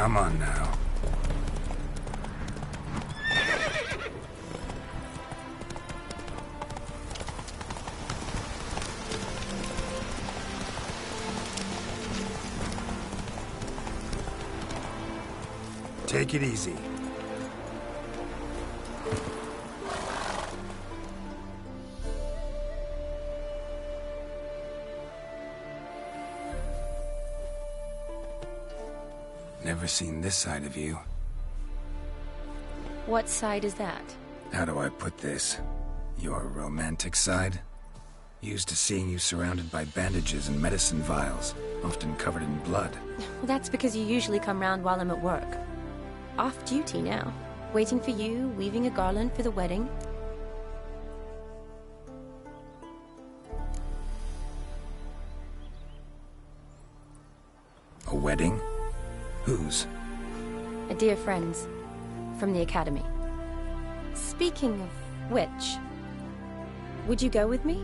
Come on now. Take it easy. Never seen this side of you. What side is that? How do I put this? Your romantic side? Used to seeing you surrounded by bandages and medicine vials, often covered in blood. Well, that's because you usually come round while I'm at work. Off duty now. Waiting for you, weaving a garland for the wedding. A wedding? Whose? A dear friend's. From the academy. Speaking of which, would you go with me?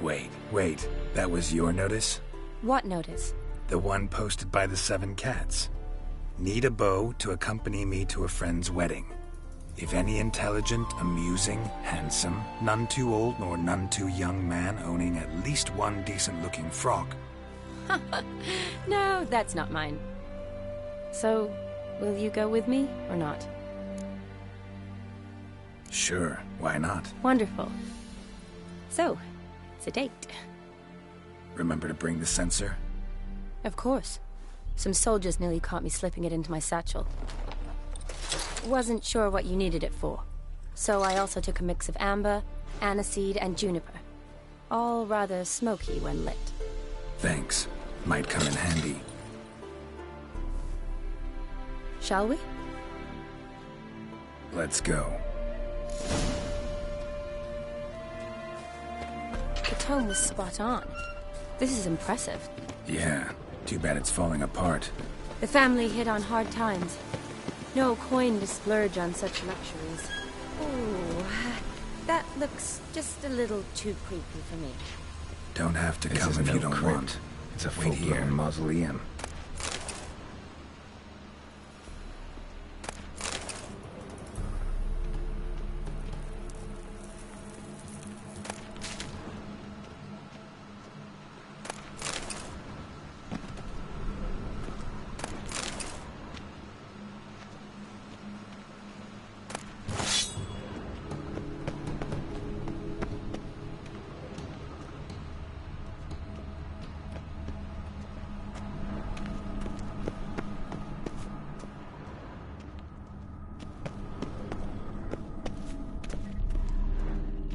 Wait. That was your notice? What notice? The one posted by the 7 Cats. Need a beau to accompany me to a friend's wedding. If any intelligent, amusing, handsome, none too old nor none too young man owning at least one decent-looking frock. No, that's not mine. So, will you go with me, or not? Sure, why not? Wonderful. So, it's a date. Remember to bring the censer? Of course. Some soldiers nearly caught me slipping it into my satchel. Wasn't sure what you needed it for. So I also took a mix of amber, aniseed, and juniper. All rather smoky when lit. Thanks. Might come in handy. Shall we? Let's go. The tone was spot on. This is impressive. Yeah, too bad it's falling apart. The family hit on hard times. No coin to splurge on such luxuries. Oh, that looks just a little too creepy for me. Don't have to come if you don't want. It's a full-blown mausoleum.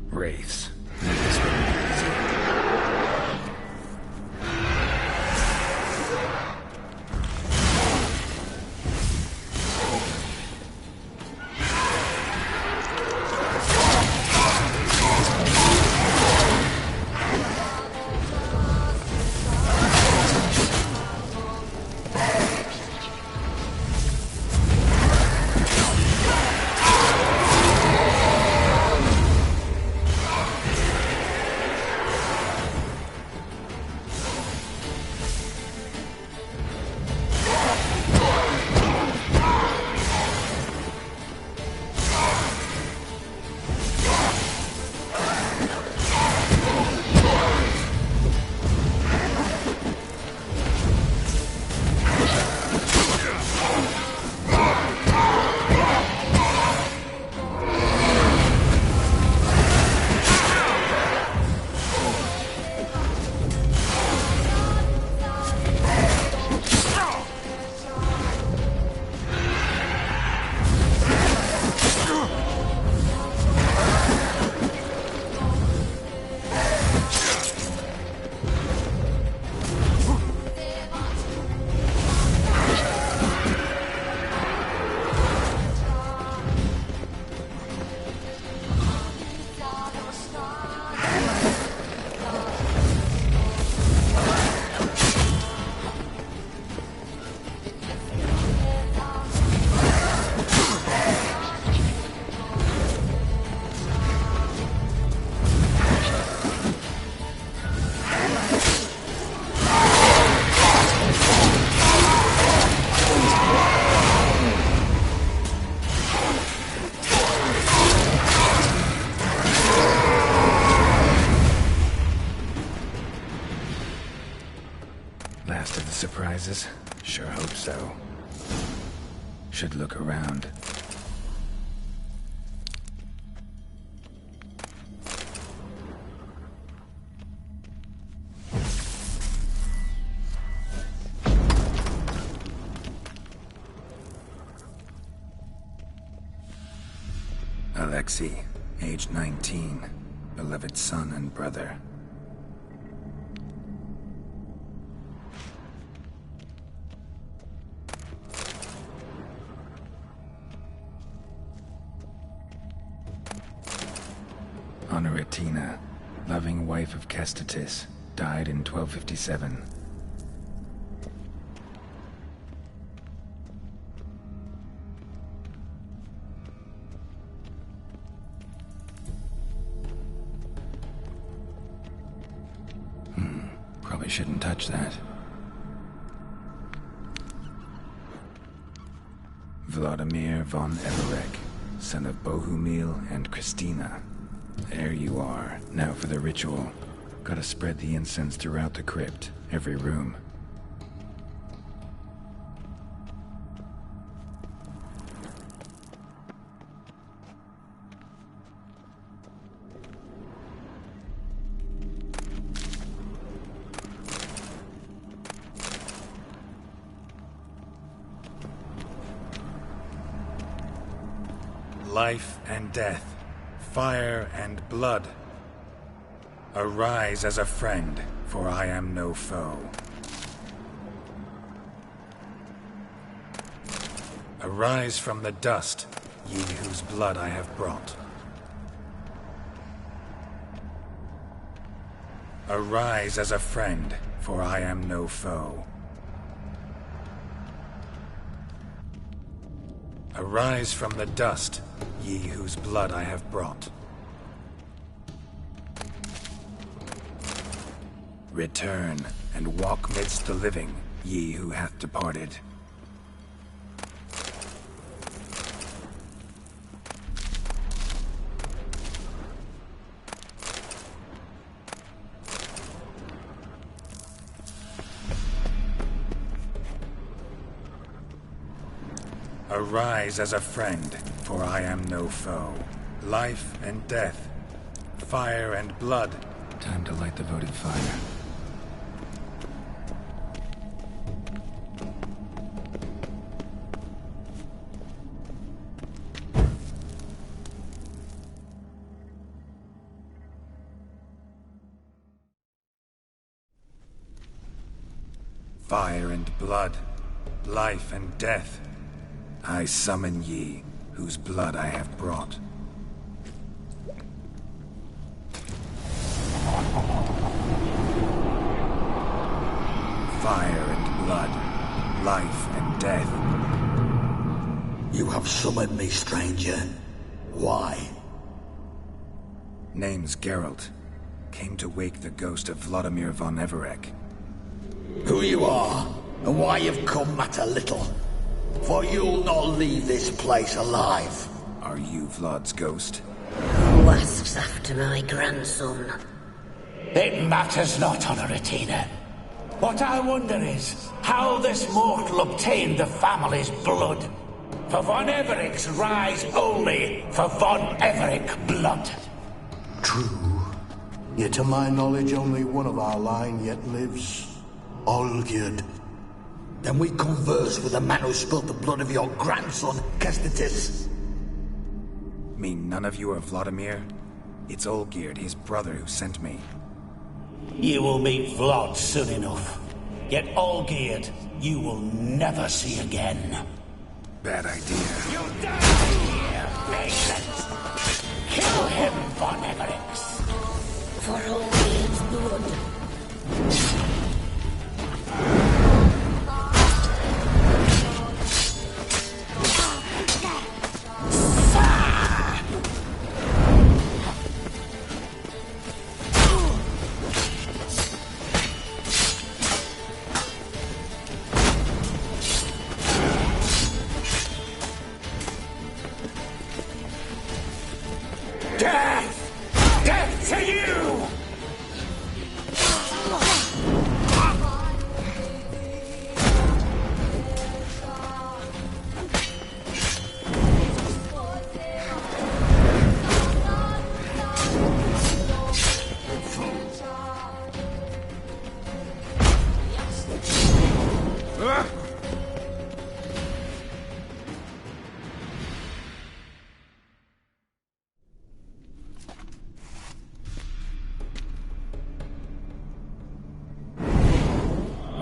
Wraiths. This wouldn't be easy. so. Should look around. Alexei, age 19, beloved son and brother. Honoratina, loving wife of Kestatis, died in 1257. Probably shouldn't touch that. Vladimir von Everek, son of Bohumil and Christina. There you are. Now for the ritual. Gotta spread the incense throughout the crypt, every room. Life and death, fire and blood. Arise as a friend, for I am no foe. Arise from the dust, ye whose blood I have brought. Arise as a friend, for I am no foe. Arise from the dust, ye whose blood I have brought. Return, and walk midst the living, ye who hath departed. Arise as a friend, for I am no foe. Life and death, fire and blood. Time to light the votive fire. Fire and blood, life and death. I summon ye, whose blood I have brought. Fire and blood, life and death. You have summoned me, stranger. Why? Name's Geralt. Came to wake the ghost of Vladimir von Everek. Who you are, and why you've come matter little. For you'll not leave this place alive. Are you Vlad's ghost? Who asks after my grandson? It matters not, Honoratina. What I wonder is how this mortal obtained the family's blood. For von Everek's rise only for von Everek blood. True. Yet to my knowledge, only one of our line yet lives. Olgierd. Then we converse with the man who spilled the blood of your grandson, Kestatis. Mean none of you are Vladimir? It's Olgierd, his brother, who sent me. You will meet Vlad soon enough. Yet Olgierd, you will never see again. Bad idea. You die here, patience! Kill him, von Evereks! For Olgierd's blood. Death! Death to you!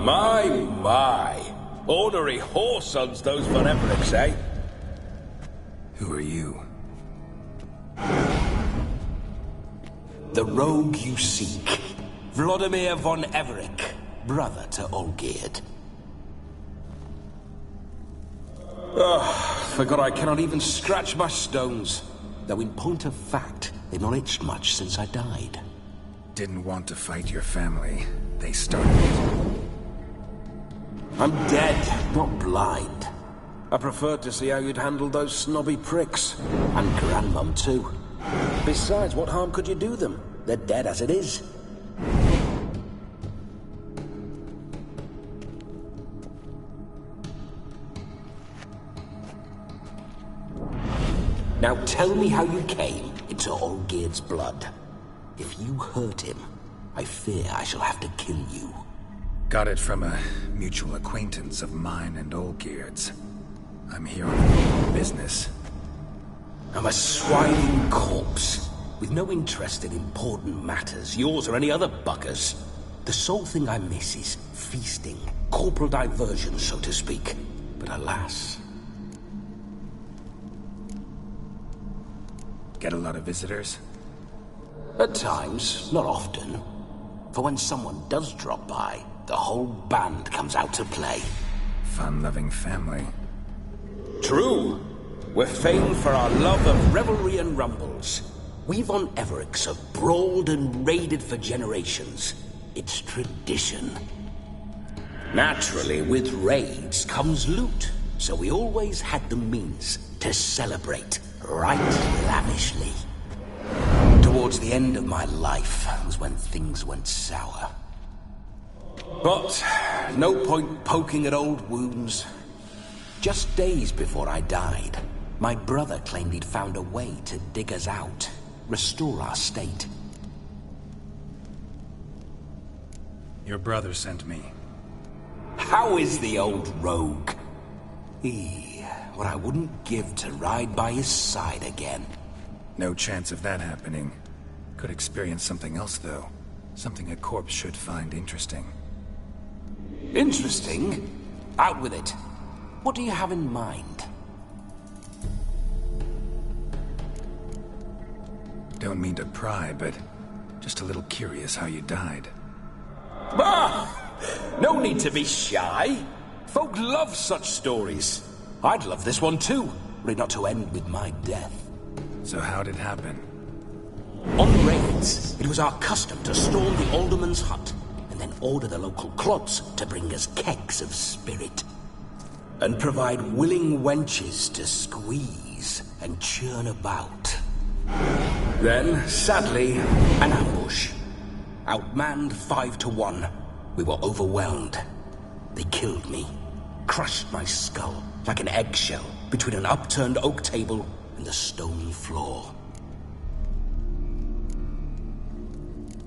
My. Ornery whoresons those von Evericks, eh? Who are you? The rogue you seek. Vladimir von Everick, brother to Olgierd. Forgot I cannot even scratch my stones. Though in point of fact, they've not itched much since I died. Didn't want to fight your family. They started it. I'm dead, not blind. I preferred to see how you'd handle those snobby pricks. And Grandmum, too. Besides, what harm could you do them? They're dead as it is. Now tell me how you came into Olgierd's blood. If you hurt him, I fear I shall have to kill you. Got it from a mutual acquaintance of mine and Olgierd's. I'm here on business. I'm a swiving corpse, with no interest in important matters, yours or any other buggers. The sole thing I miss is feasting, corporal diversion, so to speak. But alas... Get a lot of visitors? At times, not often. For when someone does drop by, the whole band comes out to play. Fun-loving family. True. We're famed for our love of revelry and rumbles. We von Evericks have brawled and raided for generations. It's tradition. Naturally, with raids comes loot, so we always had the means to celebrate right lavishly. Towards the end of my life was when things went sour. But no point poking at old wounds. Just days before I died, my brother claimed he'd found a way to dig us out, restore our state. Your brother sent me. How is the old rogue? What I wouldn't give to ride by his side again. No chance of that happening. Could experience something else, though. Something a corpse should find interesting. Interesting? Out with it. What do you have in mind? Don't mean to pry, but just a little curious how you died. Bah! No need to be shy. Folk love such stories. I'd love this one too, were it not to end with my death. So how'd it happen? On raids, it was our custom to storm the alderman's hut, and then order the local clods to bring us kegs of spirit. And provide willing wenches to squeeze and churn about. Then, sadly, an ambush. Outmanned 5-1, we were overwhelmed. They killed me, crushed my skull like an eggshell between an upturned oak table and the stone floor.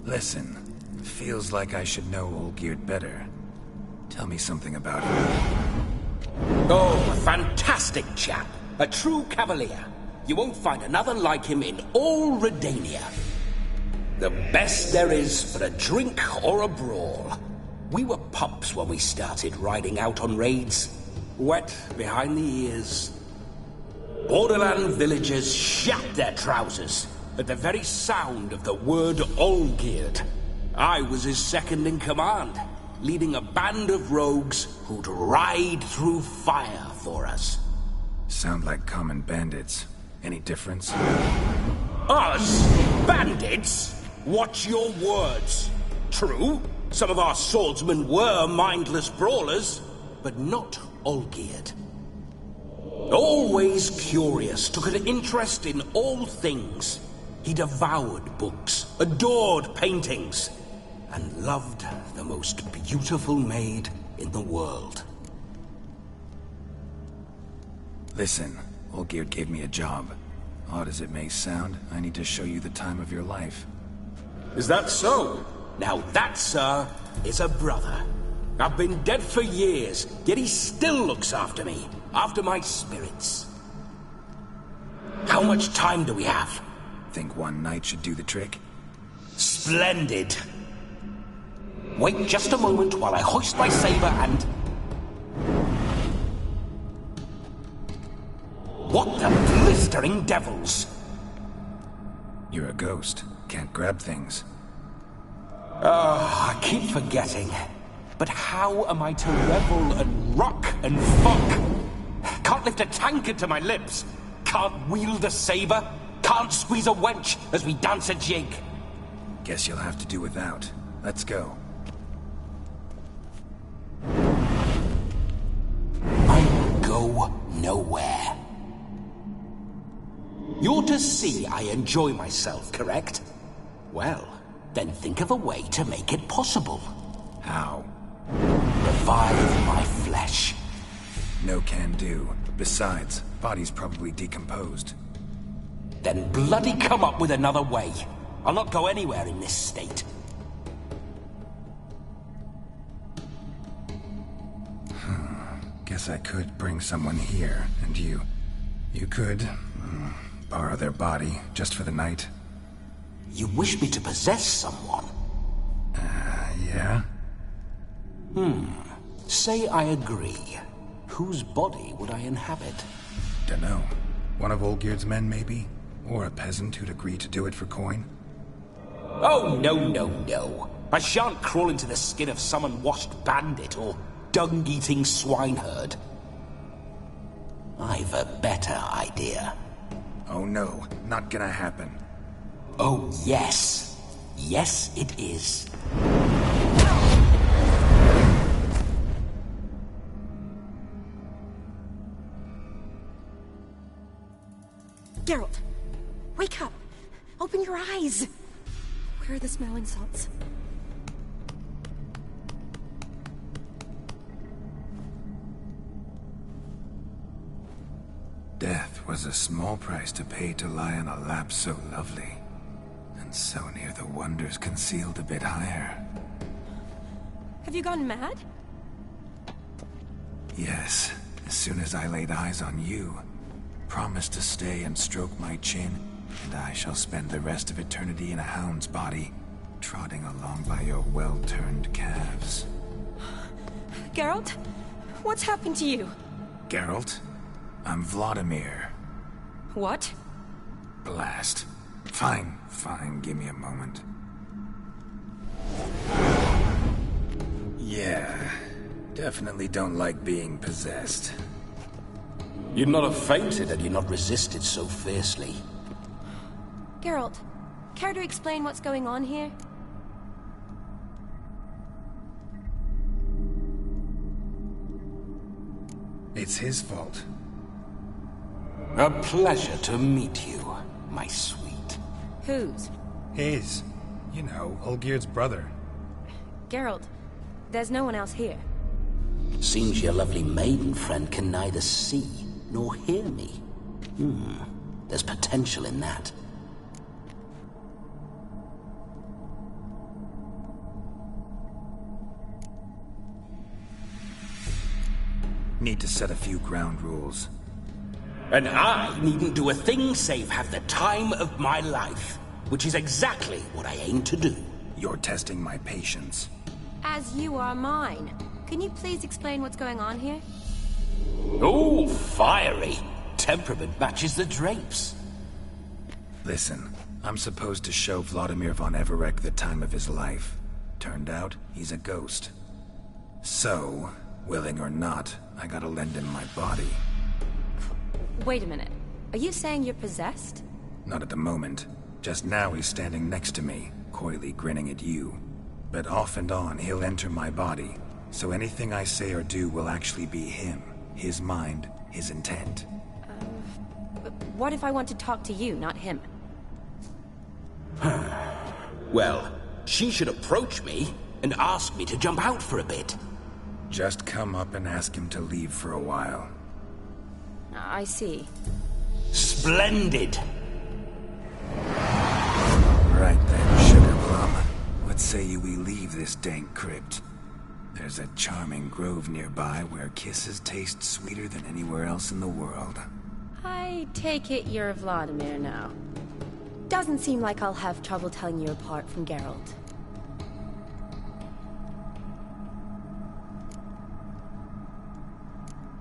Listen, feels like I should know Olgierd better. Tell me something about him. Oh, a fantastic chap. A true cavalier. You won't find another like him in all Redania. The best there is for a drink or a brawl. We were pups when we started riding out on raids. Wet behind the ears. Borderland villagers shat their trousers at the very sound of the word Olgierd. I was his second in command, leading a band of rogues who'd ride through fire for us. Sound like common bandits. Any difference? Us? Bandits? Watch your words. True, some of our swordsmen were mindless brawlers, but not Olgierd. Always curious, took an interest in all things. He devoured books, adored paintings, and loved the most beautiful maid in the world. Listen, Olgierd gave me a job. Odd as it may sound, I need to show you the time of your life. Is that so? Now that, sir, is a brother. I've been dead for years, yet he still looks after me, after my spirits. How much time do we have? Think one night should do the trick? Splendid. Wait just a moment while I hoist my saber and... What the blistering devils? You're a ghost. Can't grab things. I keep forgetting. But how am I to revel and rock and fuck? Can't lift a tankard to my lips. Can't wield a saber. Can't squeeze a wench as we dance a jig. Guess you'll have to do without. Let's go. I will go nowhere. You're to see I enjoy myself, correct? Well, then think of a way to make it possible. How? Revive my flesh. No can do. Besides, body's probably decomposed. Then bloody come up with another way. I'll not go anywhere in this state. Guess I could bring someone here, and you could borrow their body just for the night. You wish me to possess someone? Yeah? Say I agree. Whose body would I inhabit? Dunno. One of Olgierd's men, maybe? Or a peasant who'd agree to do it for coin? Oh, no. I shan't crawl into the skin of some unwashed bandit or dung-eating swineherd. I've a better idea. Oh no, not gonna happen. Oh, yes. Yes, it is. Geralt, wake up! Open your eyes! Where are the smelling salts? Death was a small price to pay to lie on a lap so lovely, and so near the wonders concealed a bit higher. Have you gone mad? Yes, as soon as I laid eyes on you. Promise to stay and stroke my chin, and I shall spend the rest of eternity in a hound's body, trotting along by your well-turned calves. Geralt? What's happened to you? Geralt? I'm Vladimir. What? Blast. Fine, give me a moment. Yeah, definitely don't like being possessed. You'd not have fainted had you not resisted so fiercely. Geralt, care to explain what's going on here? It's his fault. A pleasure to meet you, my sweet. Whose? His. You know, Olgierd's brother. Geralt, there's no one else here. Seems your lovely maiden friend can neither see nor hear me. There's potential in that. Need to set a few ground rules. And I needn't do a thing save have the time of my life, which is exactly what I aim to do. You're testing my patience. As you are mine. Can you please explain what's going on here? Oh, fiery. Temperament matches the drapes. Listen, I'm supposed to show Vladimir von Everec the time of his life. Turned out, he's a ghost. So, willing or not, I gotta lend him my body. Wait a minute. Are you saying you're possessed? Not at the moment. Just now he's standing next to me, coyly grinning at you. But off and on, he'll enter my body. So anything I say or do will actually be him. His mind, his intent. What if I want to talk to you, not him? Well, she should approach me and ask me to jump out for a bit. Just come up and ask him to leave for a while. I see. Splendid! Right then, Sugar Plum. What say you we leave this dank crypt? There's a charming grove nearby where kisses taste sweeter than anywhere else in the world. I take it you're Vladimir now. Doesn't seem like I'll have trouble telling you apart from Geralt.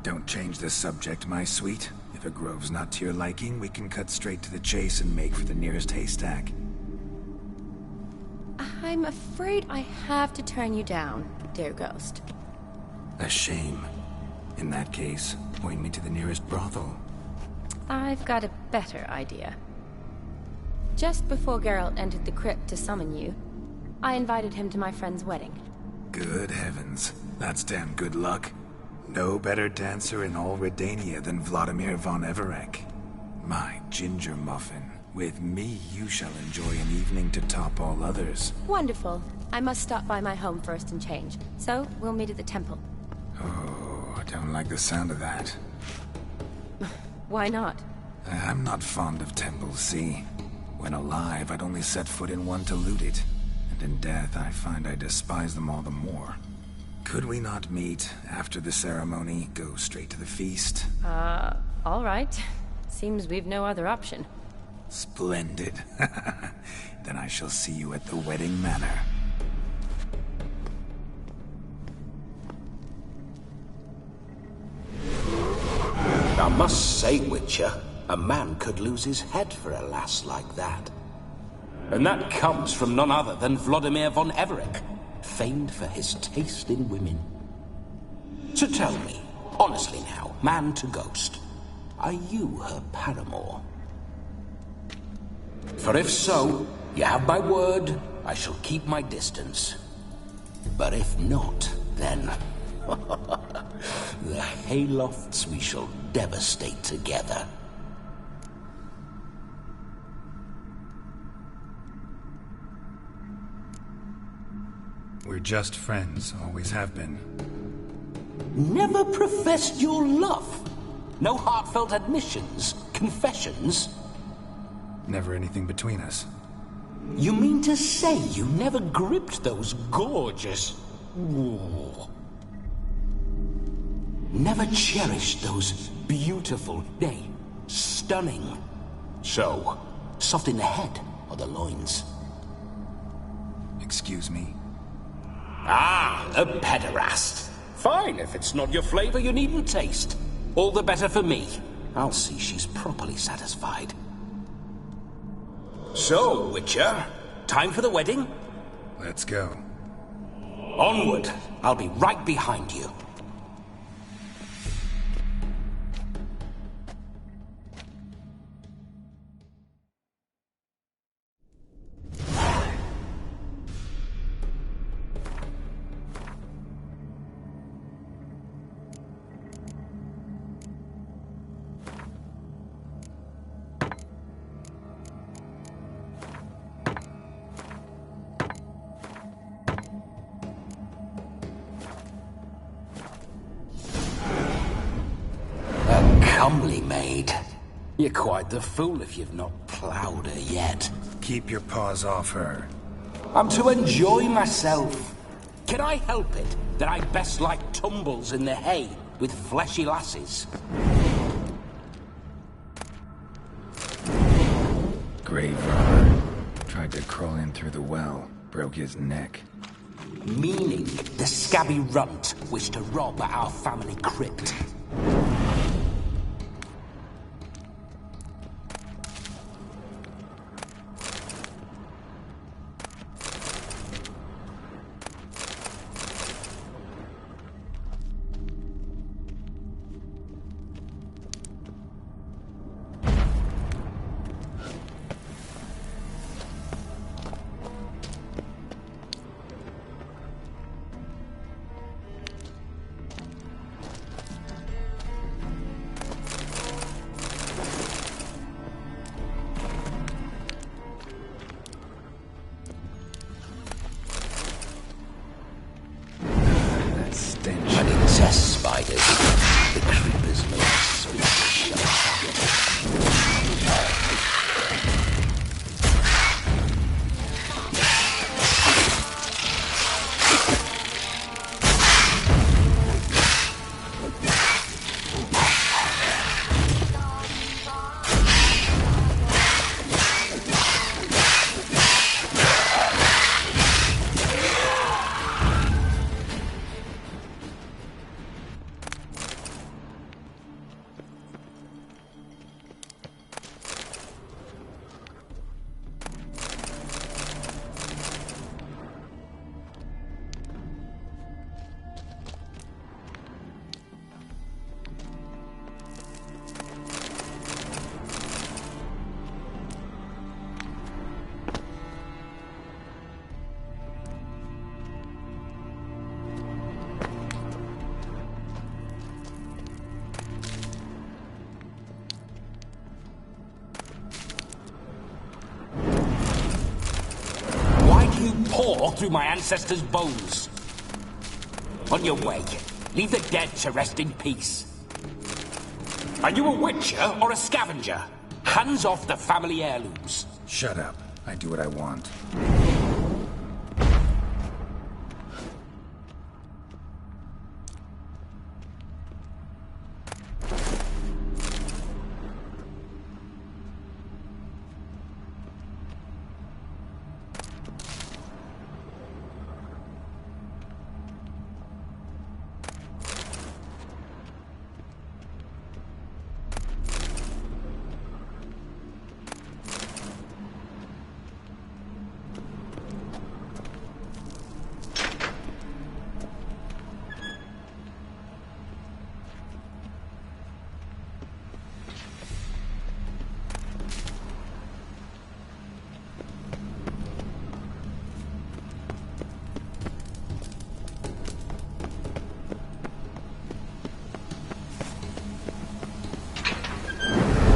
Don't change the subject, my sweet. If a grove's not to your liking, we can cut straight to the chase and make for the nearest haystack. I'm afraid I have to turn you down, dear ghost. A shame. In that case, point me to the nearest brothel. I've got a better idea. Just before Geralt entered the crypt to summon you, I invited him to my friend's wedding. Good heavens. That's damn good luck. No better dancer in all Redania than Vladimir von Everec. My ginger muffin. With me, you shall enjoy an evening to top all others. Wonderful. I must stop by my home first and change. So, we'll meet at the temple. Oh, I don't like the sound of that. Why not? I'm not fond of temples, see? When alive, I'd only set foot in one to loot it. And in death, I find I despise them all the more. Could we not meet after the ceremony, go straight to the feast? All right. Seems we've no other option. Splendid. Then I shall see you at the wedding manor. I must say, Witcher, a man could lose his head for a lass like that. And that comes from none other than Vladimir von Everec, famed for his taste in women. So tell me, honestly now, man to ghost, are you her paramour? For if so, you have my word, I shall keep my distance. But if not, then... the haylofts we shall devastate together. We're just friends, always have been. Never professed your love? No heartfelt admissions, confessions? Never anything between us. You mean to say you never gripped those gorgeous... Ooh. Never cherished those beautiful, nay, stunning... So, soft in the head or the loins? Excuse me? Ah, a pederast. Fine, if it's not your flavor, you needn't taste. All the better for me. I'll see she's properly satisfied. So, Witcher, time for the wedding? Let's go. Onward. I'll be right behind you. Comely maid. You're quite the fool if you've not ploughed her yet. Keep your paws off her. I'm to enjoy myself. Can I help it that I best like tumbles in the hay with fleshy lasses? Grave robber. Tried to crawl in through the well. Broke his neck. Meaning the scabby runt wished to rob our family crypt. pour through my ancestors' bones. On your way, leave the dead to rest in peace. Are you a witcher or a scavenger? Hands off the family heirlooms. Shut up. I do what I want.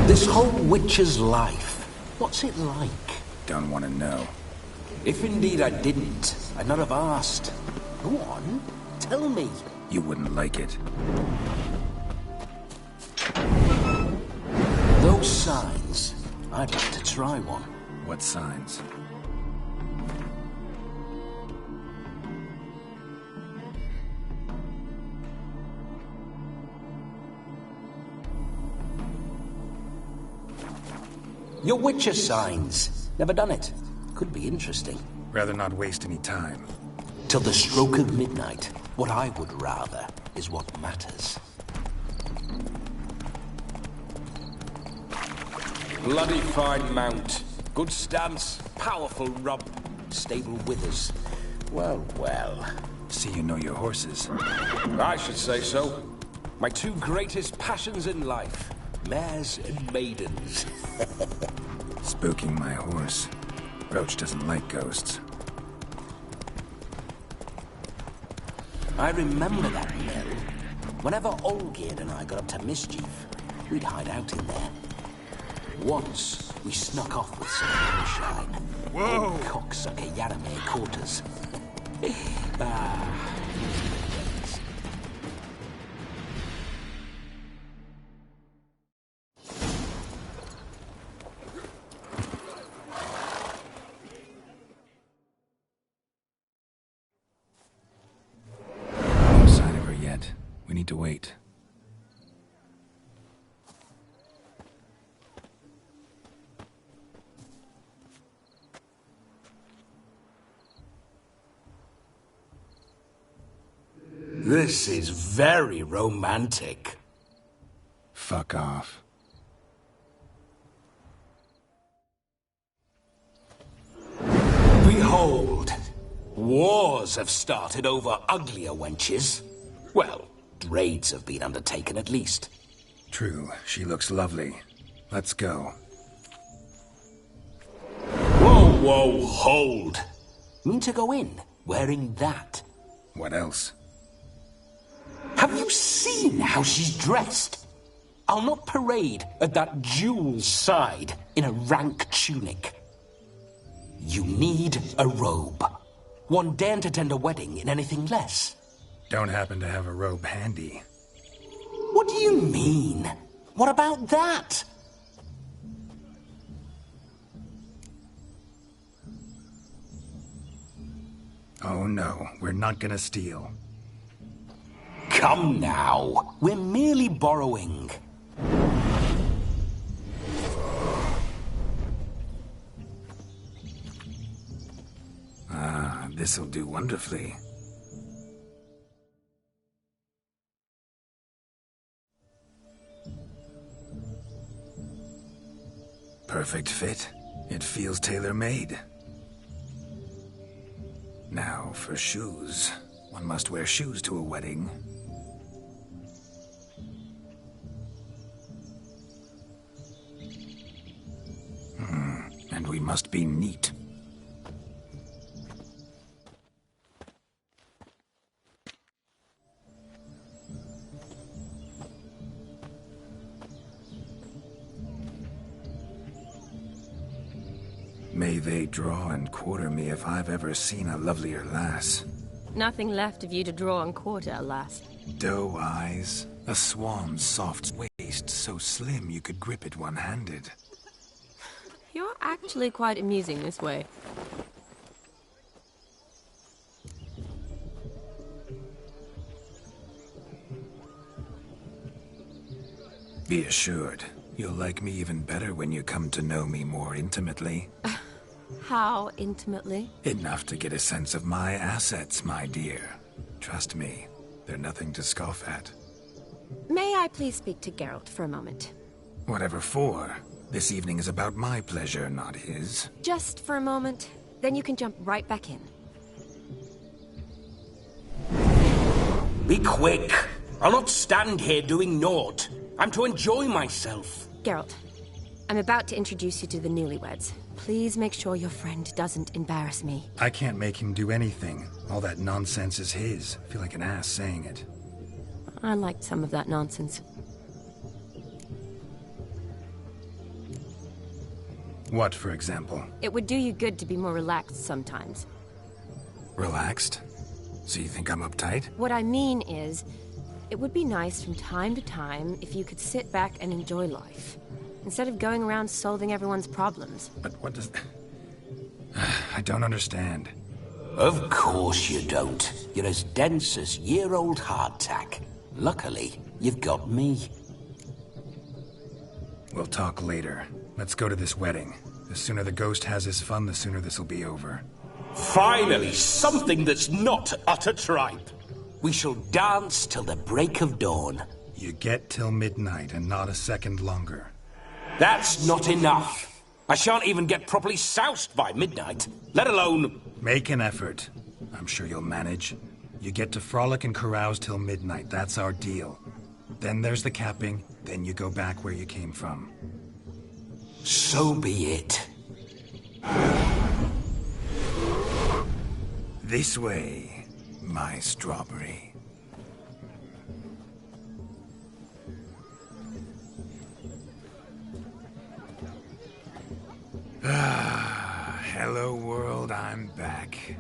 This whole witcher's life, what's it like? Don't want to know. If indeed I didn't, I'd not have asked. Go on, tell me. You wouldn't like it. Those signs, I'd like to try one. What signs? Your witcher signs. Never done it. Could be interesting. Rather not waste any time. Till the stroke of midnight. What I would rather is what matters. Bloody fine mount. Good stance, powerful rump, stable withers. Well, well. See you know your horses. I should say so. My two greatest passions in life. Mares and maidens. Spooking my horse. Roach doesn't like ghosts. I remember that mill. Whenever Olgierd and I got up to mischief, we'd hide out in there. Once, we snuck off with some moonshine. Whoa! Cocksucker Yaramir caught us. No sign of her yet. We need to wait. This is very romantic. Fuck off. Behold, wars have started over uglier wenches. Well, raids have been undertaken at least. True, she looks lovely. Let's go. Whoa, whoa, hold. Mean to go in, wearing that? What else? Have you seen how she's dressed? I'll not parade at that jewel's side in a rank tunic. You need a robe. One daren't attend a wedding in anything less. Don't happen to have a robe handy. What do you mean? What about that? Oh no, we're not gonna steal. Come now, we're merely borrowing. Ah, this'll do wonderfully. Perfect fit. It feels tailor-made. Now for shoes. One must wear shoes to a wedding. And we must be neat. May they draw and quarter me if I've ever seen a lovelier lass. Nothing left of you to draw and quarter, alas. Doe eyes, a swan's soft waist so slim you could grip it one-handed. You're actually quite amusing this way. Be assured, you'll like me even better when you come to know me more intimately. How intimately? Enough to get a sense of my assets, my dear. Trust me, they're nothing to scoff at. May I please speak to Geralt for a moment? Whatever for. This evening is about my pleasure, not his. Just for a moment, then you can jump right back in. Be quick! I'll not stand here doing naught. I'm to enjoy myself. Geralt, I'm about to introduce you to the newlyweds. Please make sure your friend doesn't embarrass me. I can't make him do anything. All that nonsense is his. I feel like an ass saying it. I liked some of that nonsense. What, for example? It would do you good to be more relaxed sometimes. Relaxed? So you think I'm uptight? What I mean is, it would be nice from time to time if you could sit back and enjoy life, instead of going around solving everyone's problems. But what does... I don't understand. Of course you don't. You're as dense as year-old hardtack. Luckily, you've got me. We'll talk later. Let's go to this wedding. The sooner the ghost has his fun, the sooner this'll be over. Finally, something that's not utter tripe. We shall dance till the break of dawn. You get till midnight and not a second longer. That's not enough. I shan't even get properly soused by midnight, let alone... Make an effort. I'm sure you'll manage. You get to frolic and carouse till midnight, that's our deal. Then there's the capping, then you go back where you came from. So be it. This way, my strawberry. Hello world, I'm back.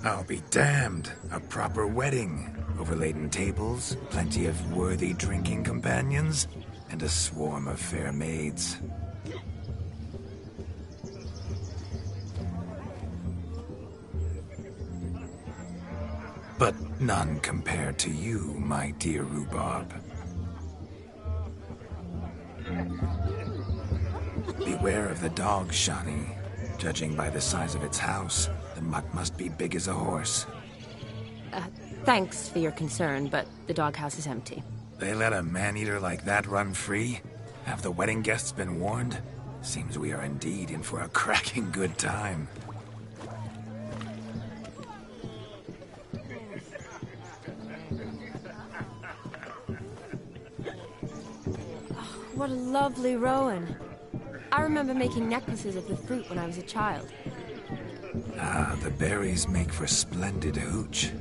I'll be damned. A proper wedding. Overladen tables, plenty of worthy drinking companions, and a swarm of fair maids. But none compared to you, my dear rhubarb. Beware of the dog, Shani. Judging by the size of its house, the mutt must be big as a horse. Thanks for your concern, but the doghouse is empty. They let a man-eater like that run free? Have the wedding guests been warned? Seems we are indeed in for a cracking good time. What a lovely rowan. I remember making necklaces of the fruit when I was a child. Ah, the berries make for splendid hooch.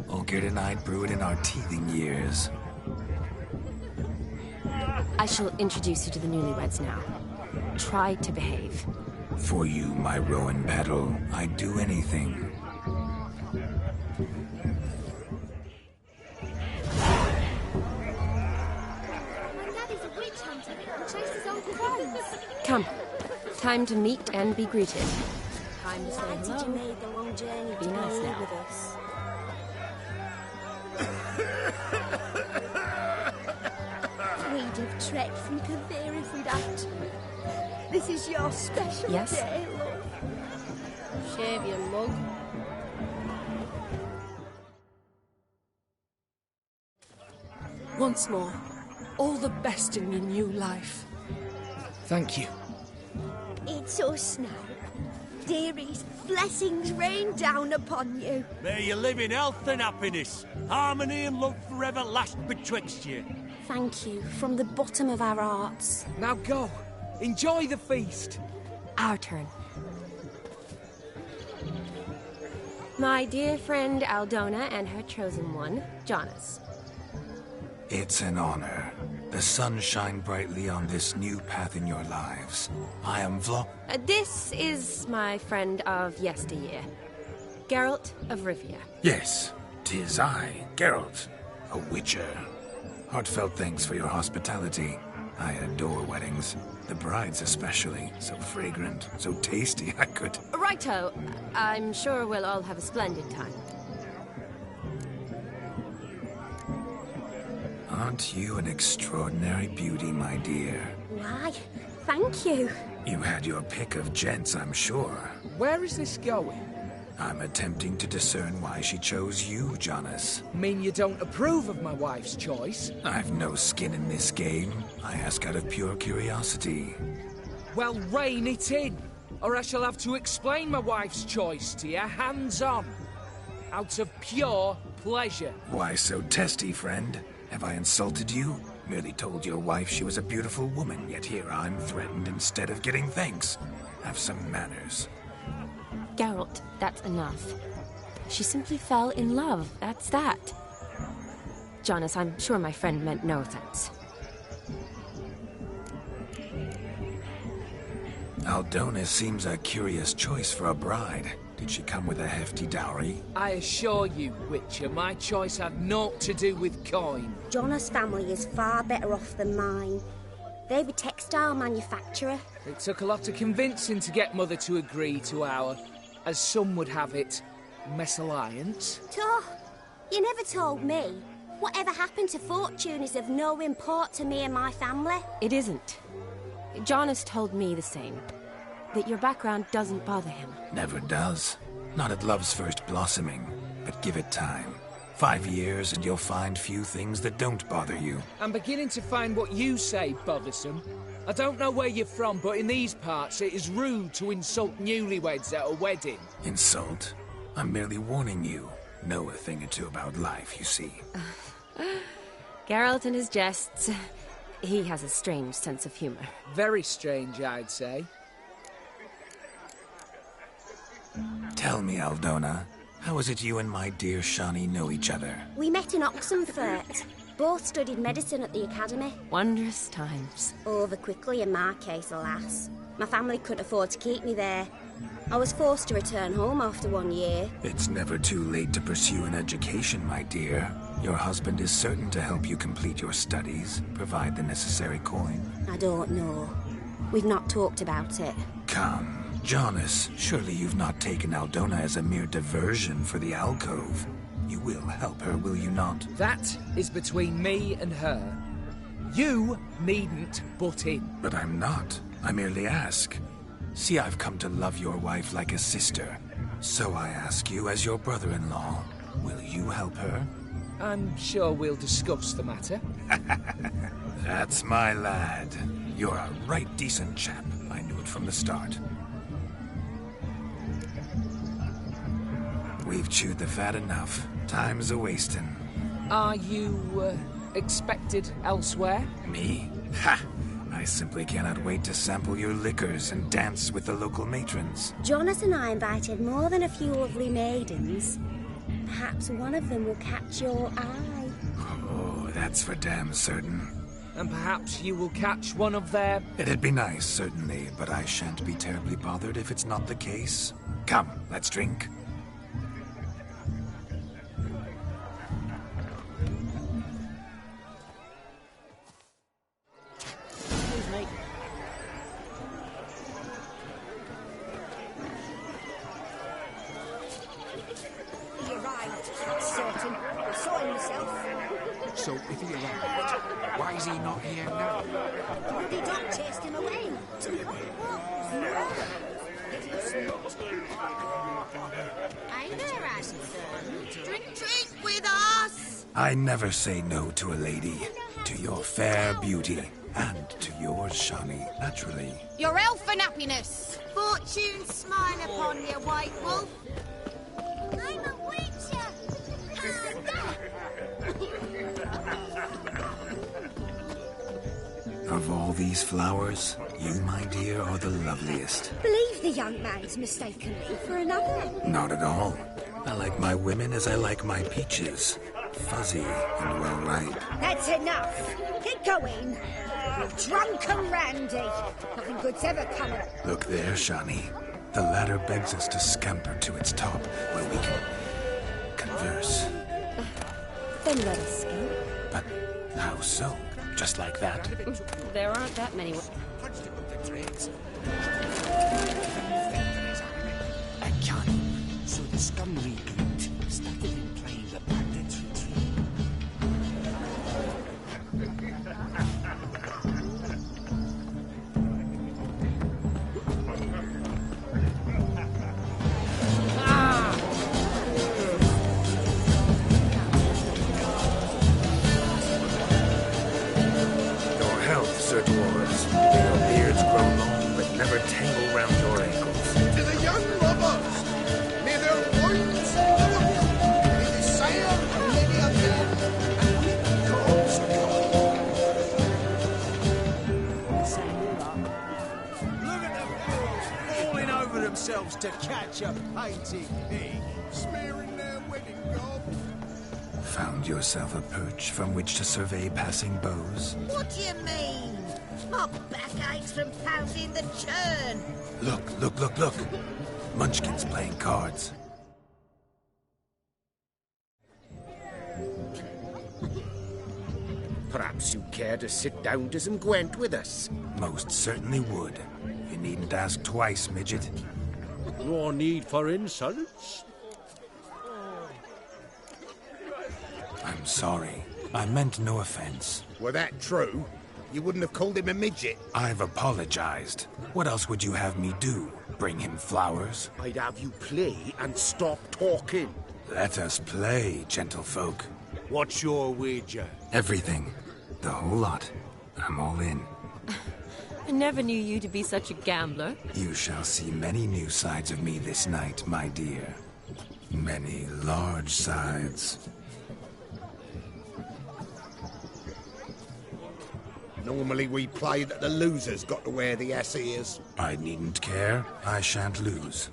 Olgerd and I brewed in our teething years. I shall introduce you to the newlyweds now. Try to behave. For you, my rowan battle, I'd do anything. Come. Time to meet and be greeted. Time to say Glad hello. you made the long journey Be to nice be now. with us. We'd have trekked from Kavir if we'd had to. This is your special Yes? day, love. Shave your mug. Once more, all the best in your new life. Thank you. It's us now. Dearies, blessings rain down upon you. May you live in health and happiness. Harmony and love forever last betwixt you. Thank you from the bottom of our hearts. Now go. Enjoy the feast. Our turn. My dear friend Aldona and her chosen one, Jonas. It's an honor. The sun shine brightly on this new path in your lives. I am This is my friend of yesteryear. Geralt of Rivia. Yes, 'tis I, Geralt, a witcher. Heartfelt thanks for your hospitality. I adore weddings. The brides especially. So fragrant, so tasty, I could... Righto. I'm sure we'll all have a splendid time. Aren't you an extraordinary beauty, my dear? Why, thank you. You had your pick of gents, I'm sure. Where is this going? I'm attempting to discern why she chose you, Jonas. Mean you don't approve of my wife's choice? I've no skin in this game. I ask out of pure curiosity. Well, rein it in, or I shall have to explain my wife's choice to you hands-on. Out of pure pleasure. Why so testy, friend? Have I insulted you? Merely told your wife she was a beautiful woman, yet here I'm threatened instead of getting thanks. Have some manners. Geralt, that's enough. She simply fell in love, that's that. Jonas, I'm sure my friend meant no offense. Aldona seems a curious choice for a bride. Did she come with a hefty dowry? I assure you, Witcher, my choice had naught to do with coin. Jonas' family is far better off than mine. They're a textile manufacturer. It took a lot of convincing to get Mother to agree to our, as some would have it, mesalliance. You never told me. Whatever happened to fortune is of no import to me and my family. It isn't. Jonas told me the same. That your background doesn't bother him. Never does. Not at love's first blossoming. But give it time. 5 years and you'll find few things that don't bother you. I'm beginning to find what you say bothersome. I don't know where you're from, but in these parts it is rude to insult newlyweds at a wedding. Insult? I'm merely warning you. Know a thing or two about life, you see. Geralt and his jests. He has a strange sense of humor. Very strange, I'd say. Tell me, Aldona, how is it you and my dear Shani know each other? We met in Oxenfurt. Both studied medicine at the academy. Wondrous times. Over quickly in my case, alas. My family couldn't afford to keep me there. I was forced to return home after 1 year. It's never too late to pursue an education, my dear. Your husband is certain to help you complete your studies, provide the necessary coin. I don't know. We've not talked about it. Come. Jonas, surely you've not taken Aldona as a mere diversion for the alcove. You will help her, will you not? That is between me and her. You needn't butt in. But I'm not. I merely ask. See, I've come to love your wife like a sister. So I ask you, as your brother-in-law, will you help her? I'm sure we'll discuss the matter. That's my lad. You're a right decent chap. I knew it from the start. We've chewed the fat enough. Time's a-wasting. Are you, expected elsewhere? Me? Ha! I simply cannot wait to sample your liquors and dance with the local matrons. Jonas and I invited more than a few lovely maidens. Perhaps one of them will catch your eye. Oh, that's for damn certain. And perhaps you will catch one of their... It'd be nice, certainly, but I shan't be terribly bothered if it's not the case. Come, let's drink. So, if he arrived, why is he not here now? The dog chased him away. Hey there, Ashton. Drink with us! I never say no to a lady. To your fair beauty. And to yours, Shani, naturally. Your elfin happiness! Fortune smile upon you, White Wolf. I'm a witcher! Of all these flowers, you, my dear, are the loveliest. Believe the young man's mistaken me for another. Not at all. I like my women as I like my peaches. fuzzy and well ripe. That's enough. Get going. You're drunk and randy. Nothing good's ever come of it. Look there, Shani. The ladder begs us to scamper to its top, where we can converse. Then let us go. But how so? Just like that? There aren't that many. I can't. So the scum regroup started in playing the bandits retreat. Your health, Sir Dwarves. May your beards grow long, but never tangle round your ankles. To the young lovers, may their loins overflow. May they sire many a man, and weak gods Look at the fools falling over themselves to catch a painted pig, smearing their wedding gob. Found yourself a perch from which to survey passing bows? What do you mean? My back aches from pounding the churn. Look. Munchkin's playing cards. Perhaps you care to sit down to some Gwent with us? Most certainly would. You needn't ask twice, midget. No need for insults. I'm sorry. I meant no offense. Were that true, you wouldn't have called him a midget. I've apologized. What else would you have me do? Bring him flowers? I'd have you play and stop talking. Let us play, gentlefolk. What's your wager? Everything. The whole lot. I'm all in. I never knew you to be such a gambler. You shall see many new sides of me this night, my dear. Many large sides. Normally we play that the loser's got to wear the ass ears. I needn't care. I shan't lose.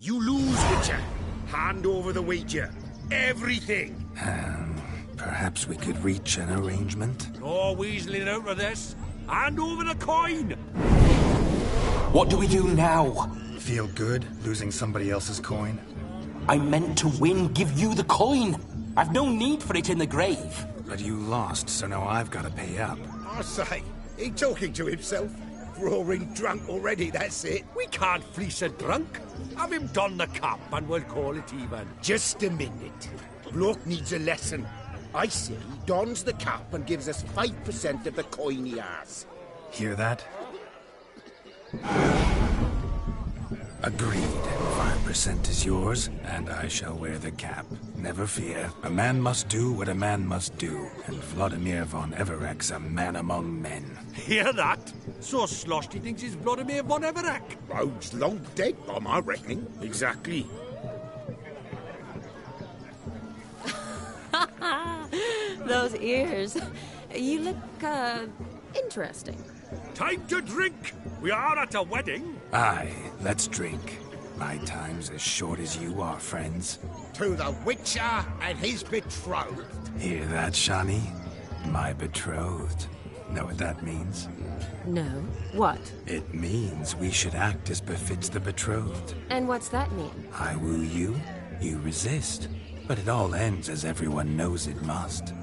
You lose, Witcher. Hand over the wager. Everything. Perhaps we could reach an arrangement? No weaseling out of this. Hand over the coin! What do we do now? Feel good, losing somebody else's coin? I meant to win, give you the coin. I've no need for it in the grave. But you lost, so now I've got to pay up. I say, he talking to himself. Roaring drunk already, that's it. We can't fleece a drunk. Have him don the cap and we'll call it even. Just a minute. Bloke needs a lesson. I say he dons the cap and gives us 5% of the coin he has. Hear that? Agreed. 5% is yours, and I shall wear the cap. Never fear. A man must do what a man must do, and Vladimir von Everek's a man among men. Hear that? So sloshed he thinks he's Vladimir von Everek. Rogue's long dead, by my reckoning. Exactly. Those ears. You look, interesting. Time to drink! We are at a wedding. Aye, let's drink. My time's as short as you are, friends. To the Witcher and his betrothed. Hear that, Shani? My betrothed. Know what that means? No. What? It means we should act as befits the betrothed. And what's that mean? I woo you, you resist. But it all ends as everyone knows it must.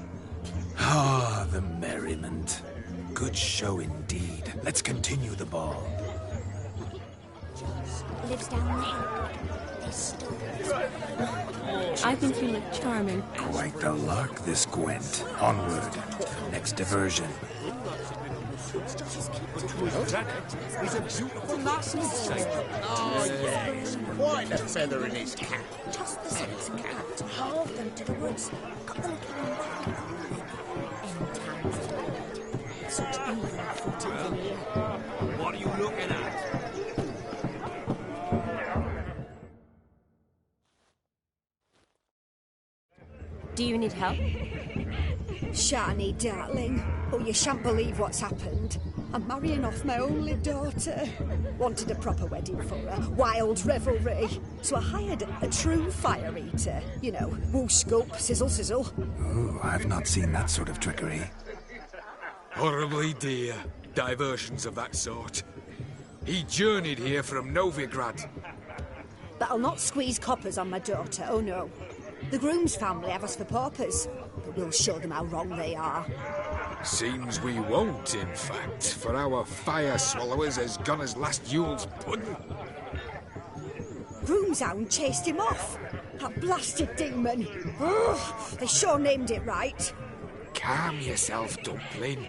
Ah, the merriment. Good show indeed. Let's continue the ball. Lives down there. I think you look charming. Quite the lark, this Gwent. Onward. Next diversion. He's a beautiful lass inside. Oh, yes. Quite a feather in his cap. Just the six cat. Hauled them to the woods. Got them back. End times dead. Such evil footing in here. What are you looking at? Do you need help? Shani, darling. Oh, you shan't believe what's happened. I'm marrying off my only daughter. Wanted a proper wedding for her. Wild revelry. So I hired a true fire eater. You know, whoosh, scope, sizzle, sizzle. Ooh, I've not seen that sort of trickery. Horribly dear diversions of that sort. He journeyed here from Novigrad. But I'll not squeeze coppers on my daughter, oh no. The groom's family have us for paupers, but we'll show them how wrong they are. Seems we won't, in fact, for our fire swallowers as gone as last Yule's pudding. Groom's hound chased him off. That blasted demon. Ugh, they sure named it right. Calm yourself, Dumpling.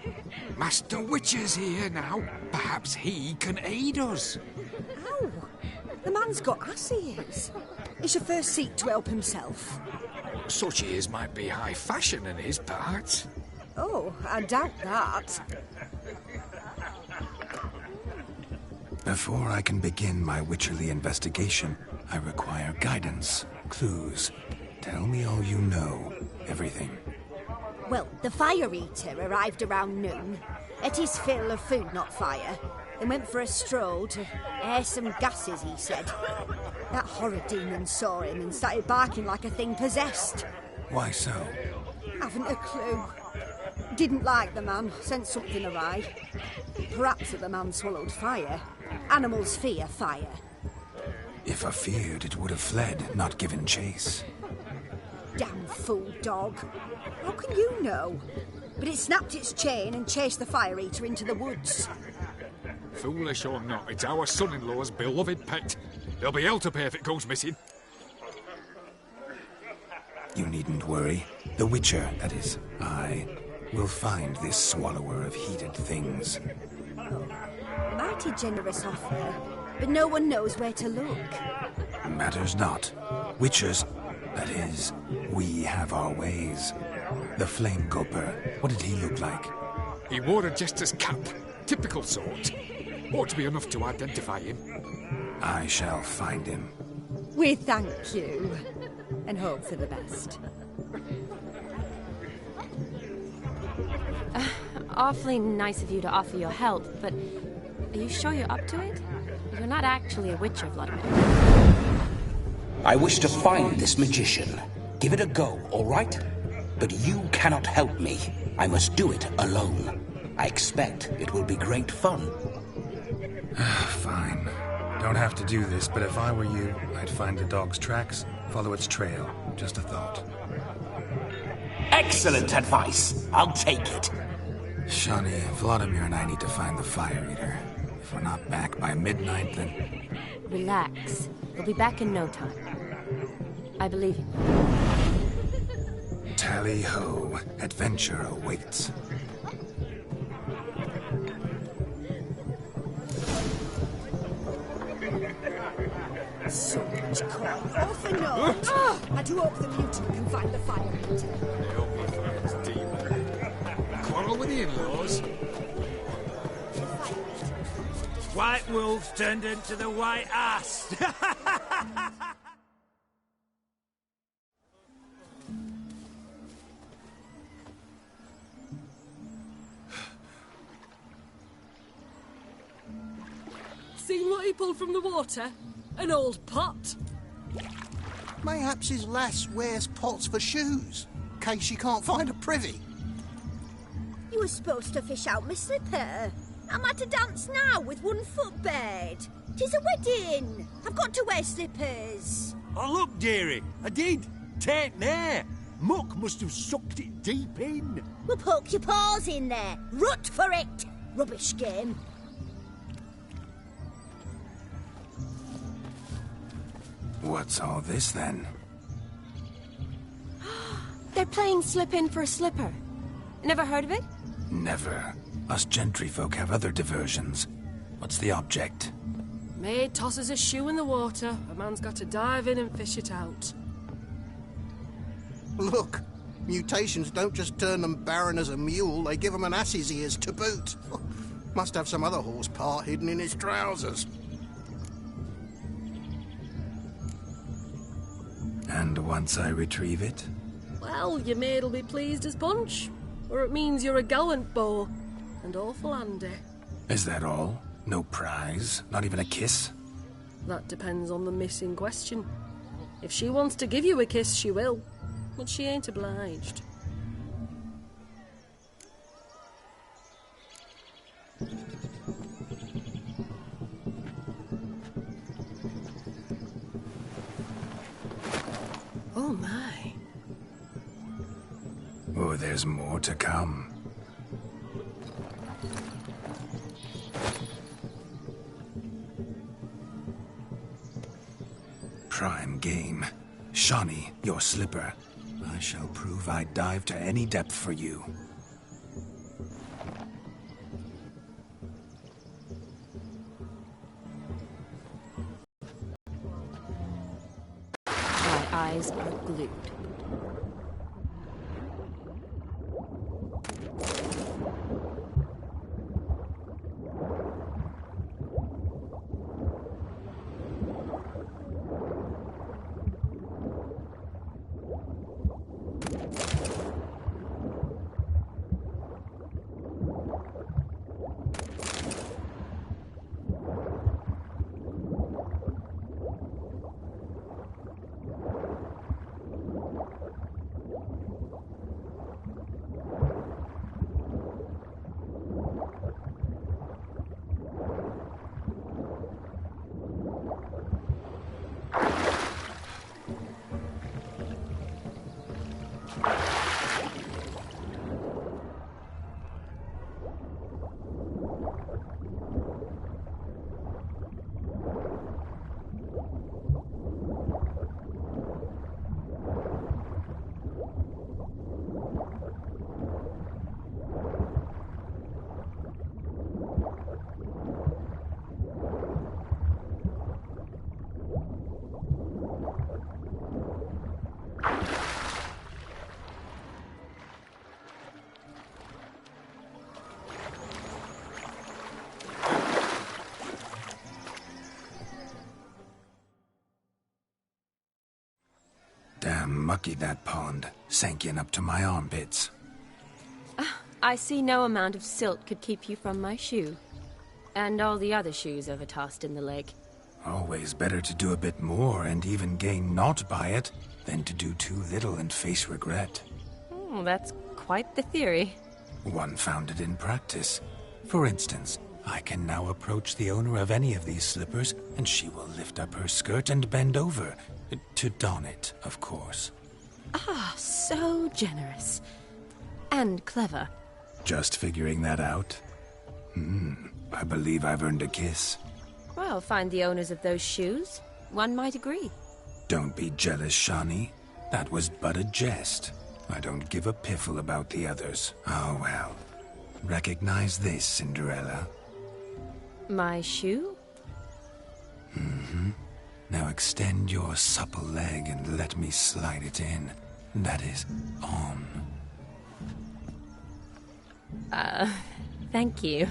Master Witcher's here now. Perhaps he can aid us. Ow! The man's got ass ears. He should first seek to help himself. Such ears might be high fashion in his parts. Oh, I doubt that. Before I can begin my witcherly investigation, I require guidance, clues. Tell me all you know. Everything. Well, the fire eater arrived around noon. Ate his fill of food, not fire. Then went for a stroll to air some gases, he said. That horrid demon saw him and started barking like a thing possessed. Why so? Haven't a clue. Didn't like the man, sent something awry. Perhaps that the man swallowed fire. Animals fear fire. If I feared, it would have fled, not given chase. Damn fool dog. How can you know? But it snapped its chain and chased the fire eater into the woods. Foolish or not, it's our son-in-law's beloved pet. There'll be hell to pay if it goes missing. You needn't worry. The Witcher, that is, I, will find this swallower of heated things. Mighty generous offer, but no one knows where to look. Matters not. Witchers, that is, we have our ways. The Flame Gulper, what did he look like? He wore a jester's cap. Typical sort. Ought to be enough to identify him. I shall find him. We thank you, and hope for the best. Awfully nice of you to offer your help, but are you sure you're up to it? You're not actually a witcher, Vladimir. I wish to find this magician. Give it a go, all right? But you cannot help me. I must do it alone. I expect it will be great fun. Fine. Don't have to do this, but if I were you, I'd find the dog's tracks, follow its trail. Just a thought. Excellent advice. I'll take it. Shawnee, Vladimir and I need to find the Fire Eater. If we're not back by midnight, then... Relax. We'll be back in no time. I believe you. Tally-ho. Adventure awaits. So much coin. All for naught. I do hope the mutant can find the Fire Eater. Quarrel with the in-laws? White wolves turned into the white ass. Seen what he pulled from the water? An old pot. Mayhaps his lass wears pots for shoes, in case she can't find a privy. You were supposed to fish out my slipper. I'm at a dance now with one foot bared. 'Tis a wedding. I've got to wear slippers. Oh, look, dearie, I did. Tain't there. Muck must have sucked it deep in. Well, poke your paws in there. Rut for it. Rubbish game. What's all this, then? They're playing slip in for a slipper. Never heard of it? Never. Us gentry folk have other diversions. What's the object? Maid tosses a shoe in the water. A man's got to dive in and fish it out. Look, mutations don't just turn them barren as a mule, they give them an ass's ears to boot. Must have some other horse part hidden in his trousers. And once I retrieve it? Well, your maid'll be pleased as punch. Or it means you're a gallant beau. And awful handy. Is that all? No prize? Not even a kiss? That depends on the miss in question. If she wants to give you a kiss, she will. But she ain't obliged. Oh my. Oh, there's more to come. Prime game. Shawnee, your slipper. I shall prove I dive to any depth for you. My eyes are glued. Damn mucky, that pond. Sank in up to my armpits. I see no amount of silt could keep you from my shoe. And all the other shoes ever tossed in the lake. Always better to do a bit more and even gain naught by it than to do too little and face regret. That's quite the theory. One founded in practice. For instance, I can now approach the owner of any of these slippers, and she will lift up her skirt and bend over. To don it, of course. Ah, so generous. And clever. Just figuring that out? I believe I've earned a kiss. Well, find the owners of those shoes. One might agree. Don't be jealous, Shani. That was but a jest. I don't give a piffle about the others. Oh well. Recognize this, Cinderella. My shoe? Now extend your supple leg and let me slide it in. That is, on. Thank you.